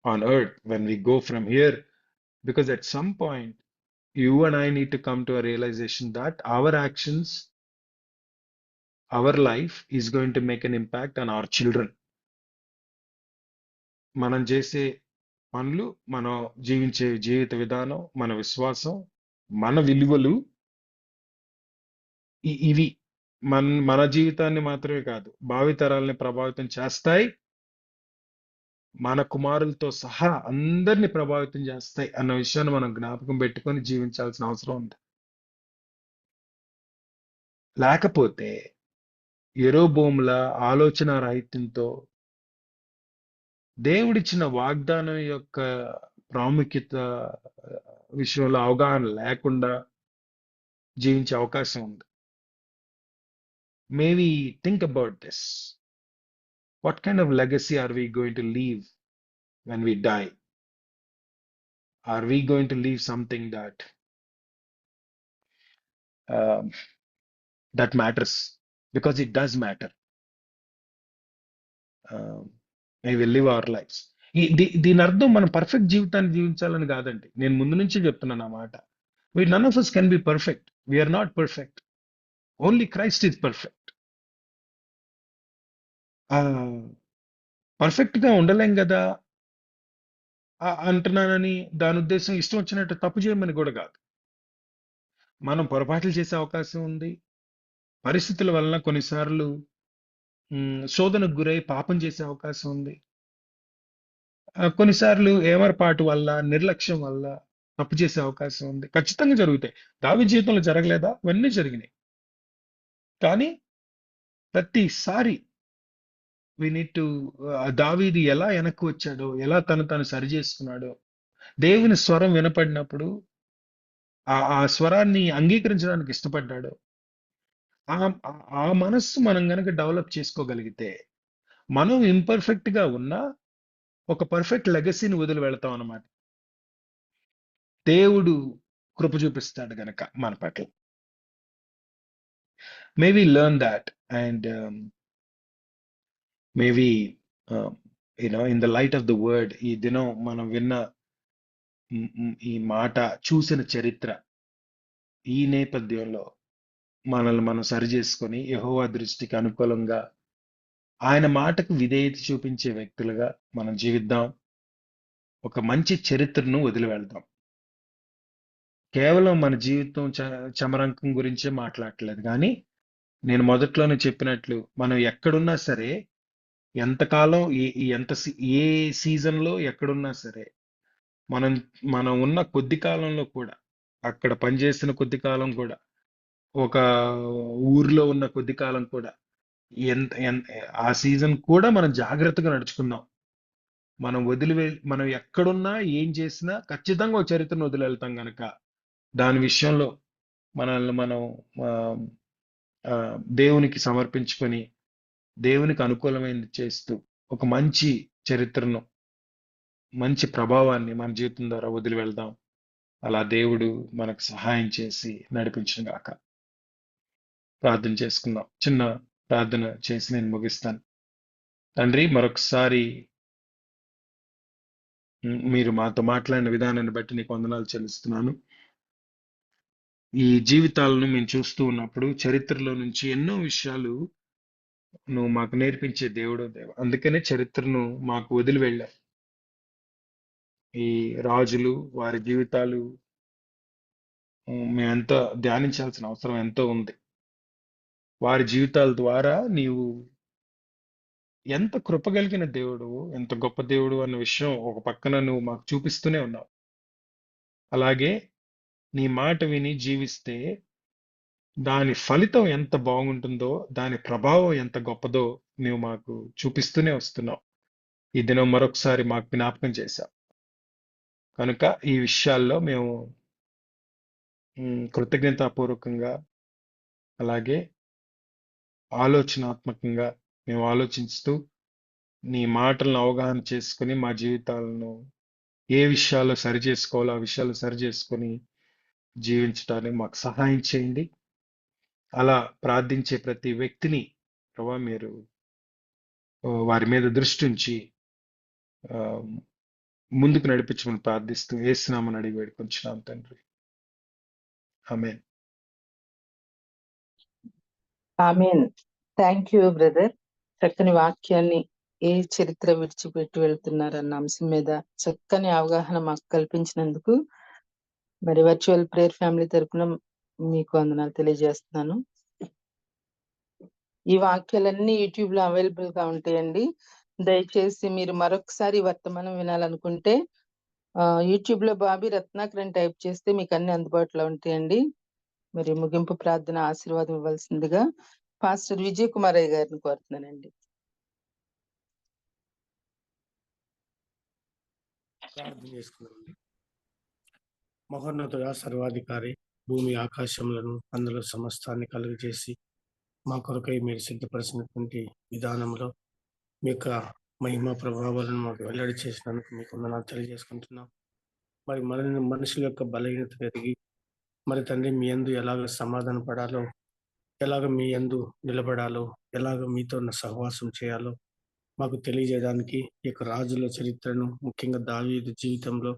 on earth when we go from here. Because at some point, you and I need to come to a realization that our actions, our life is going to make an impact on our children. మనం చేసే పనులు, మనం జీవించే జీవిత విధానం, మన విశ్వాసం, మన విలువలు, ఇవి మన జీవితాన్ని మాత్రమే కాదు, భావితరాల్ని ప్రభావితం చేస్తాయి. మన కుమారులతో సహా అందరిని ప్రభావితం చేస్తాయి అన్న విషయాన్ని మనం జ్ఞాపకం పెట్టుకొని జీవించాల్సిన అవసరం ఉంది. లేకపోతే యెరోబోముల ఆలోచన రాహిత్యంతో దేవుడిచ్చిన వాగ్దానం యొక్క ప్రాముఖ్యత విషయంలో అవగాహన లేకుండా జీవించే అవకాశం ఉంది. Maybe think about this. What kind of legacy are we going to leave when we die? Are we going to leave something um, that matters? Because it does matter. May we live our lives. దీని అర్థం మనం perfect జీవితాన్ని జీవించాలని కాదండి. నేను ముందు నుంచి చెప్తున్నాను ఆ మాట. None of us can be perfect. We are not perfect. Only Christ is perfect. Perfect గా ఉండలేం కదా అంటున్నానని దాని ఉద్దేశం ఇష్టం వచ్చినట్టు తప్పు చేయమని కూడా కాదు. మనం పొరపాట్లు చేసే అవకాశం ఉంది. పరిస్థితుల వలన కొన్నిసార్లు శోధనకు గురై పాపం చేసే అవకాశం ఉంది. కొన్నిసార్లు ఏమరపాటు వల్ల, నిర్లక్ష్యం వల్ల తప్పు చేసే అవకాశం ఉంది. ఖచ్చితంగా జరుగుతాయి. దావీదు జీవితంలో జరగలేదా? ఇవన్నీ జరిగినాయి. కానీ ప్రతిసారి వి నీడ్ టు దావీదు ఎలా వెనక్కి వచ్చాడో, ఎలా తను సరి చేసుకున్నాడో, దేవుని స్వరం వినపడినప్పుడు ఆ స్వరాన్ని అంగీకరించడానికి ఇష్టపడ్డాడో, ఆ మనస్సు మనం గనక డెవలప్ చేసుకోగలిగితే, మనం ఇంపర్ఫెక్ట్ గా ఉన్నా ఒక పర్ఫెక్ట్ లెగసీని వదిలి వెళ్తాం అన్నమాట. దేవుడు కృప చూపిస్తాడు గనక మన పట్ల. Maybe learn that and maybe in the light of the word, ఈ దినం మనం విన్న ఈ మాట, చూసిన చరిత్ర, ఈ నేపథ్యంలో మనల్ని మనం సరి చేసుకొని యెహోవా దృష్టికి అనుకూలంగా ఆయన మాటకు విధేయత చూపించే వ్యక్తులుగా మనం జీవిద్దాం. ఒక మంచి చరిత్రను వదిలి వెళ్దాం. కేవలం మన జీవితం చమరంకం గురించే మాట్లాడట్లేదు, కానీ నేను మొదట్లోనే చెప్పినట్లు మనం ఎక్కడున్నా సరే, ఎంతకాలం ఏ సీజన్ లో ఎక్కడున్నా సరే, మనం ఉన్న కొద్ది కాలంలో కూడా, అక్కడ పనిచేసిన కొద్ది కాలం కూడా, ఒక ఊర్లో ఉన్న కొద్ది కాలం కూడా, ఆ సీజన్ కూడా మనం జాగ్రత్తగా నడుచుకుందాం. మనం ఎక్కడున్నా ఏం చేసినా ఖచ్చితంగా ఒక చరిత్రను వదిలి వెళ్తాం గనక దాని విషయంలో మనల్ని మనం దేవునికి సమర్పించుకొని దేవునికి అనుకూలమైనది చేస్తూ ఒక మంచి చరిత్రను, మంచి ప్రభావాన్ని మన జీవితం ద్వారా వదిలి వెళ్దాం. అలా దేవుడు మనకు సహాయం చేసి నడిపించిన గాక. ప్రార్థన చేసుకుందాం. చిన్న ప్రార్థన చేసి నేను ముగిస్తాను. తండ్రి, మరొకసారి మీరు మాతో మాట్లాడిన విధానాన్ని బట్టి నీకు వందనాలు చెల్లిస్తున్నాను. ఈ జీవితాలను మేము చూస్తూ ఉన్నప్పుడు చరిత్రలో నుంచి ఎన్నో విషయాలు నువ్వు మాకు నేర్పించే దేవుడు దేవ. అందుకనే చరిత్రను మాకు వదిలి వెళ్ళావు. ఈ రాజులు, వారి జీవితాలు మేమెంతో ధ్యానించాల్సిన అవసరం ఎంతో ఉంది. వారి జీవితాల ద్వారా నీవు ఎంత కృపగలిగిన దేవుడు, ఎంత గొప్ప దేవుడు అన్న విషయం ఒక పక్కన నువ్వు మాకు చూపిస్తూనే ఉన్నావు. అలాగే నీ మాట విని జీవిస్తే దాని ఫలితం ఎంత బాగుంటుందో, దాని ప్రభావం ఎంత గొప్పదో నువ్వు మాకు చూపిస్తూనే వస్తున్నావు. ఈ దినం మరొకసారి మాకు జ్ఞాపకం చేశావు కనుక ఈ విషయాల్లో మేము కృతజ్ఞతాపూర్వకంగా, అలాగే ఆలోచనాత్మకంగా మేము ఆలోచిస్తూ నీ మాటలను అవగాహన చేసుకుని మా జీవితాలను ఏ విషయాల్లో సరి చేసుకోవాలో ఆ విషయాలు సరి చేసుకొని జీవించడానికి మాకు సహాయం చేయండి. అలా ప్రార్థించే ప్రతి వ్యక్తిని ప్రభా మీరు వారి మీద దృష్టి ఉంచి ముందుకు నడిపించమని ప్రార్థిస్తూ యేసునామమున అడిగి వేడుకొంచున్నాం తండ్రి. ఆమేన్. ఆమేన్. Thank you brother. చక్కని వాక్యాన్ని, ఏ చరిత్ర విడిచిపెట్టి వెళ్తున్నారన్న అంశం మీద చక్కని అవగాహన మాకు కల్పించినందుకు మరి వర్చువల్ ప్రేయర్ ఫ్యామిలీ తరపున మీకు వందనాలు తెలియజేస్తున్నాను. ఈ వాక్యాలన్నీ యూట్యూబ్ లో అవైలబుల్ గా ఉంటాయండి. దయచేసి మీరు మరొకసారి వర్తమానం వినాలనుకుంటే యూట్యూబ్ లో బాబీ రత్నాకర్ అని టైప్ చేస్తే మీకు అన్ని అందుబాటులో ఉంటాయండి. మరి ముగింపు ప్రార్థన ఆశీర్వాదం ఇవ్వాల్సిందిగా పాస్టర్ విజయ్ కుమారయ్య గారిని కోరుతున్నానండి. ప్రార్థన చేసుకున్నామండి. మహోన్నతుడా, సర్వాధికారి, భూమి ఆకాశములను అందులో సమస్తాన్ని కలుగజేసి మా కొరకై మీరు సిద్ధపరిచినటువంటి విధానంలో మీ యొక్క మహిమ ప్రభావాలను మాకు వెల్లడి చేసినందుకు మీకు వందనాలు తెలియజేసుకుంటున్నాం. మరి మనుషుల యొక్క బలహీనత ఎరిగి మరి తండ్రి మీ యందు ఎలాగ సమాధాన పడాలో, ఎలాగ మీ యందు నిలబడాలో, ఎలాగ మీతో సహవాసం చేయాలో మాకు తెలియజేయడానికి ఈ యొక్క రాజుల చరిత్రను, ముఖ్యంగా దావీదు జీవితంలో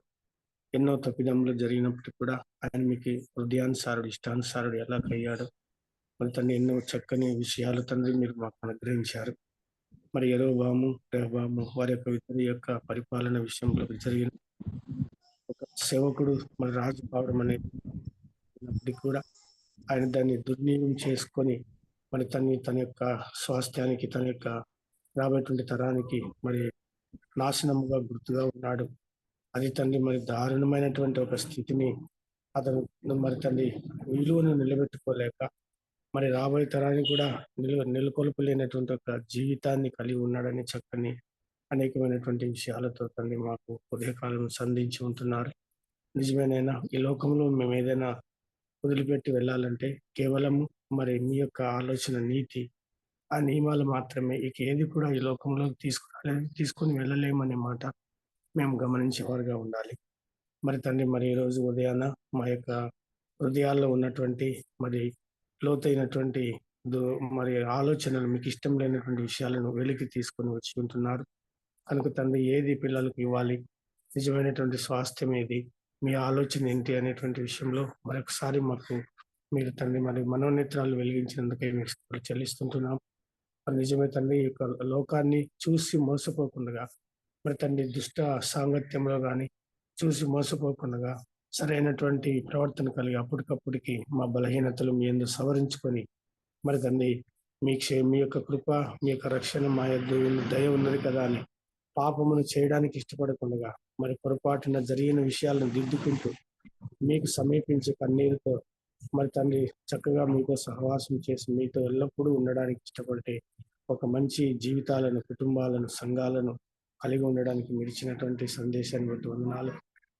ఎన్నో తప్పిదములు జరిగినప్పటికీ కూడా ఆయన మీకు హృదయానుసారుడు, ఇష్టానుసారుడు ఎలా అయ్యాడో మరి తండ్రి ఎన్నో చక్కని విషయాలు తండ్రి మీరు మాకు అనుగ్రహించారు. మరి యెరోబాము, రెహబాము వారి యొక్క ఇద్దరి యొక్క పరిపాలన విషయంలో జరిగిన ఒక సేవకుడు మరి రాజు కావడం అనేప్పటికీ కూడా ఆయన దాన్ని దుర్వినియోగం చేసుకొని మరి తన యొక్క స్వాస్థ్యానికి, తన యొక్క రాబోయేటువంటి తరానికి మరి నాశనముగా గుర్తుగా ఉన్నాడు. అది తండ్రి మరి దారుణమైనటువంటి ఒక స్థితిని అతను మరి తండ్రి విలువను నిలబెట్టుకోలేక మరి రాబోయే తరానికి కూడా నెలకొల్పలేనటువంటి ఒక జీవితాన్ని కలిగి ఉన్నాడని చక్కని అనేకమైనటువంటి విషయాలతో తండ్రి మాకు ఉదయకాలం సంధించి ఉంటున్నారు. నిజమేనైనా ఈ లోకంలో మేము ఏదైనా వదిలిపెట్టి వెళ్ళాలంటే కేవలం మరి మీ యొక్క ఆలోచన, నీతి, ఆ నియమాలు మాత్రమే. ఇక ఏది కూడా ఈ లోకంలో తీసుకొని వెళ్ళలేమనే మాట మేము గమనించేవారుగా ఉండాలి. మరి తండ్రి మరి ఈ రోజు ఉదయాన మా యొక్క హృదయాల్లో ఉన్నటువంటి మరి లోతైనటువంటి మరి ఆలోచనలు, మీకు ఇష్టం లేనటువంటి విషయాలను వెలికి తీసుకొని వచ్చి ఉంటున్నారు. కనుక తండ్రి ఏది పిల్లలకు ఇవ్వాలి, నిజమైనటువంటి స్వాస్థ్యం ఏది, మీ ఆలోచన ఏంటి అనేటువంటి విషయంలో మరొకసారి మాకు మీరు తండ్రి మరి మనోనేత్రాలు వెలిగించినందుకే మీకు చెల్లిస్తుంటున్నాం. మరి నిజమే తండ్రి ఈ యొక్క లోకాన్ని చూసి మోసపోకుండా మరి తండ్రి దుష్ట సాంగత్యంలో కానీ చూసి మోసపోకుండా సరైనటువంటి ప్రవర్తన కలిగి అప్పటికప్పటికి మా బలహీనతలు మీ యందు సవరించుకొని మరి తండ్రి మీ యొక్క కృప, మీ యొక్క రక్షణ మా దయ ఉన్నది కదా అని పాపమును చేయడానికి ఇష్టపడకుండా మరి పొరపాటున జరిగిన విషయాలను దిద్దుకుంటూ మీకు సమీపించే కన్నీరుతో మరి తండ్రి చక్కగా మీతో సహవాసం చేసి మీతో ఎల్లప్పుడూ ఉండడానికి ఇష్టపడితే ఒక మంచి జీవితాలను, కుటుంబాలను, సంఘాలను కలిగి ఉండడానికి మీరు ఇచ్చినటువంటి సందేశాన్ని బట్టి వందనాలు.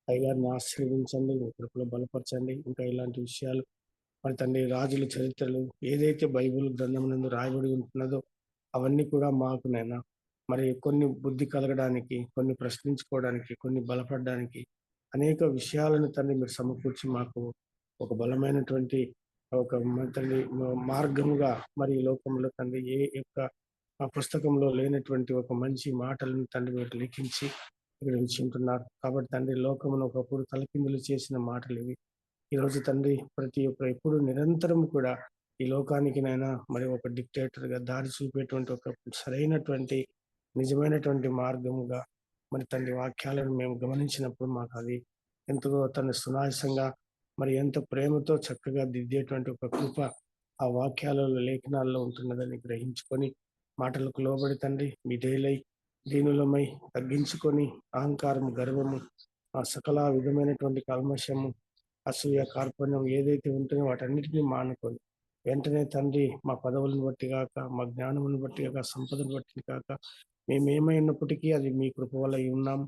అయ్యగారిని ఆశీర్వదించండి, మీ కృపలో బలపరచండి. ఇంకా ఇలాంటి విషయాలు మరి తండ్రి రాజుల చరిత్రలు ఏదైతే బైబిల్ గ్రంథం నందు రాయబడి ఉంటున్నదో అవన్నీ కూడా మాకు నైనా మరి కొన్ని బుద్ధి కలగడానికి, కొన్ని ప్రశ్నించుకోవడానికి, కొన్ని బలపడడానికి అనేక విషయాలను తండ్రి మీరు సమకూర్చి మాకు ఒక బలమైనటువంటి ఒక తండ్రి మార్గముగా మరి ఈ లోకంలో తండ్రి ఏ యొక్క ఆ పుస్తకంలో లేనటువంటి ఒక మంచి మాటలను తండ్రి మీరు లిఖించి ఇక్కడ ఉంచుంటున్నారు. కాబట్టి తండ్రి లోకమును ఒకప్పుడు తలకిందులు చేసిన మాటలు ఇవి. ఈ రోజు తండ్రి ప్రతి ఒక్క ఎప్పుడు నిరంతరం కూడా ఈ లోకానికినైనా మరి ఒక డిక్టేటర్ గా దారి చూపేటువంటి ఒక సరైనటువంటి నిజమైనటువంటి మార్గముగా మరి తండ్రి వాక్యాలను మేము గమనించినప్పుడు మాకు అది ఎంతో తన సునాయాసంగా మరి ఎంతో ప్రేమతో చక్కగా దిద్దేటువంటి ఒక కృప ఆ వాక్యాలలో, లేఖనాల్లో ఉంటున్నదని గ్రహించుకొని మాటలకు లోబడి తండ్రి విధేయులై దీనులమై తగ్గించుకొని అహంకారము, గర్వము, ఆ సకల విధమైనటువంటి కల్మషము, అసూయ, కార్పణ్యం ఏదైతే ఉంటుందో వాటన్నిటినీ మానుకొని వెంటనే తండ్రి మా పదవులను బట్టి కాక, మా జ్ఞానమును బట్టి కాక, సంపదను బట్టి కాక మేమేమైనప్పటికీ అది మీ కృప వల్ల ఉన్నాం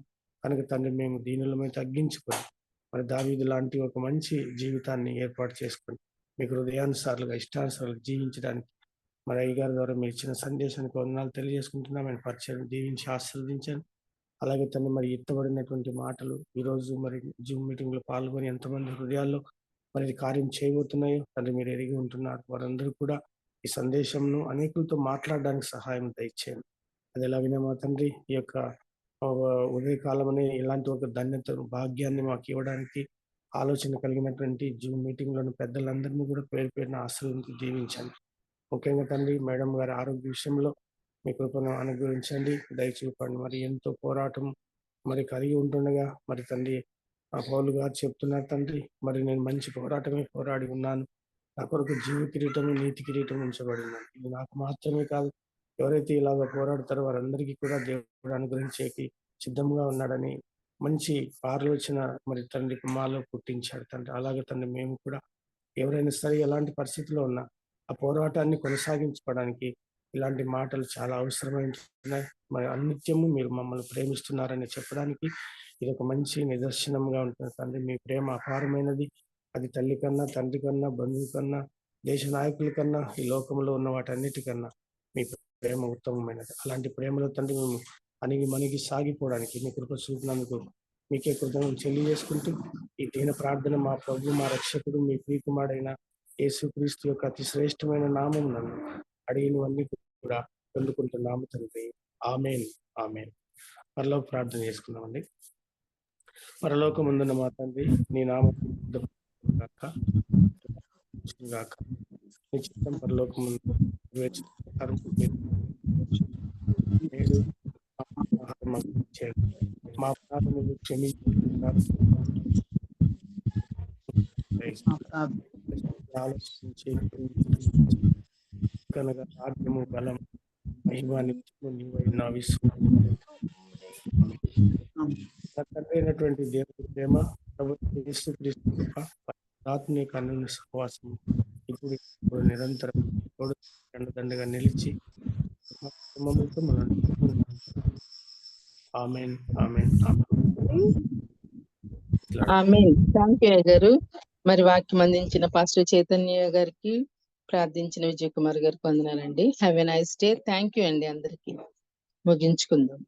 కనుక తండ్రి మేము దీనులమై తగ్గించుకొని మరి దావీదు లాంటి ఒక మంచి జీవితాన్ని ఏర్పాటు చేసుకొని మీకు హృదయానుసారులుగా, ఇష్టానుసారులుగా జీవించడానికి మరి అయ్యగారి ద్వారా మీరు ఇచ్చిన సందేశానికి వందనాలు తెలియజేసుకుంటున్నాం. ఆయన పరిచయం దీవించి ఆశీర్వదించండి. అలాగే తను మరి ఎత్తబడినటువంటి మాటలు ఈరోజు మరి జూమ్ మీటింగ్ లో పాల్గొని ఎంతమంది హృదయాల్లో మరి కార్యం చేయబోతున్నాయో తండ్రి మీరు ఎరిగి ఉంటున్నారు. వారందరూ కూడా ఈ సందేశంను అనేకులతో మాట్లాడడానికి సహాయం దయచేయండి. అది ఎలాగైనా మా తండ్రి ఈ యొక్క ఉదయకాలం అనే ఇలాంటి ఒక ధన్యతను, భాగ్యాన్ని మాకు ఇవ్వడానికి ఆలోచన కలిగినటువంటి జూమ్ మీటింగ్ లోని పెద్దలందరినీ కూడా పేరు పేరున ఆశీర్వదించి దీవించండి. ముఖ్యంగా తండ్రి మేడం గారి ఆరోగ్య విషయంలో మీ కృపను అనుగ్రహించండి, దయచూపండి. మరి ఎంతో పోరాటం మరి కలిగి ఉంటుండగా మరి తండ్రి పౌలు గారు చెప్తున్నారు తండ్రి మరి నేను మంచి పోరాటమే పోరాడి ఉన్నాను, నా కొరకు జీవ కిరీటము నీతి కిరీటం ఉంచబడిందండి. ఇది నాకు మాత్రమే కాదు, ఎవరైతే ఇలాగ పోరాడతారో వారందరికీ కూడా దేవుడు అనుగ్రహించేకి సిద్ధంగా ఉన్నాడని మంచి ఆలోచన మరి తండ్రి మాలో పుట్టించాడు తండ్రి. అలాగే తండ్రి మేము కూడా ఎవరైనా సరే ఎలాంటి పరిస్థితిలో ఉన్నా ఆ పోరాటాన్ని కొనసాగించుకోవడానికి ఇలాంటి మాటలు చాలా అవసరమైనవి. మరి అనిత్యము మీరు మమ్మల్ని ప్రేమిస్తున్నారని చెప్పడానికి ఇది ఒక మంచి నిదర్శనంగా ఉంటుంది తండ్రి. మీ ప్రేమ అపారమైనది. అది తల్లి కన్నా, తండ్రి కన్నా, బంధువు కన్నా, దేశ నాయకుల కన్నా, ఈ లోకంలో ఉన్న వాటన్నిటికన్నా మీ ప్రేమ ఉత్తమమైనది. అలాంటి ప్రేమలో తండ్రి మేము అణిగి మణిగి సాగిపోవడానికి మీ కృప చూపినందుకు మీకే కృతజ్ఞతలు తెలియజేసుకుంటూ ఈ దీన ప్రార్థన మా ప్రభు, మా రక్షకుడు, మీ ప్రియకుమారుడైన యేసుక్రీస్తు యొక్క అతి శ్రేష్టమైన నామం నన్ను అడిగినవన్నీ కూడా పొందుకుంటున్నాము తండ్రి. ఆమేన్, ఆమేన్. పరలోక ప్రార్థన చేసుకున్నామండి. పరలోకమందున్న మా తండ్రి, నీ నామం గాక, గాక. నీ చిత్తం పరలోకమందు నేడు ఆహారం మాకు ఇచ్చేయండి. మా అపరాధములను క్షమించుచున్నారు. ఆలోచించి కనుక రాజ్యము, బలం, మహిమ నిత్యము నీవైన తండ్రి అయినటువంటి దేవుడి ప్రేమ, ప్రభువు యేసుక్రీస్తు కృప, ఆత్మీయ కన్నుల సహవాసం ఇప్పుడు నిరంతరం దండగా నిలిచి మమ్మల్తో మనం ఆమేన్, ఆమేన్, ఆమేన్. థ్యాంక్ యూ గారు. మరి వాక్యం అందించిన పాస్టర్ చైతన్య గారికి, ప్రార్థించిన విజయ్ కుమార్ గారికి వందనాలండి. Have a nice day. Thank you అండి. అందరికి ముగించుకుందాం.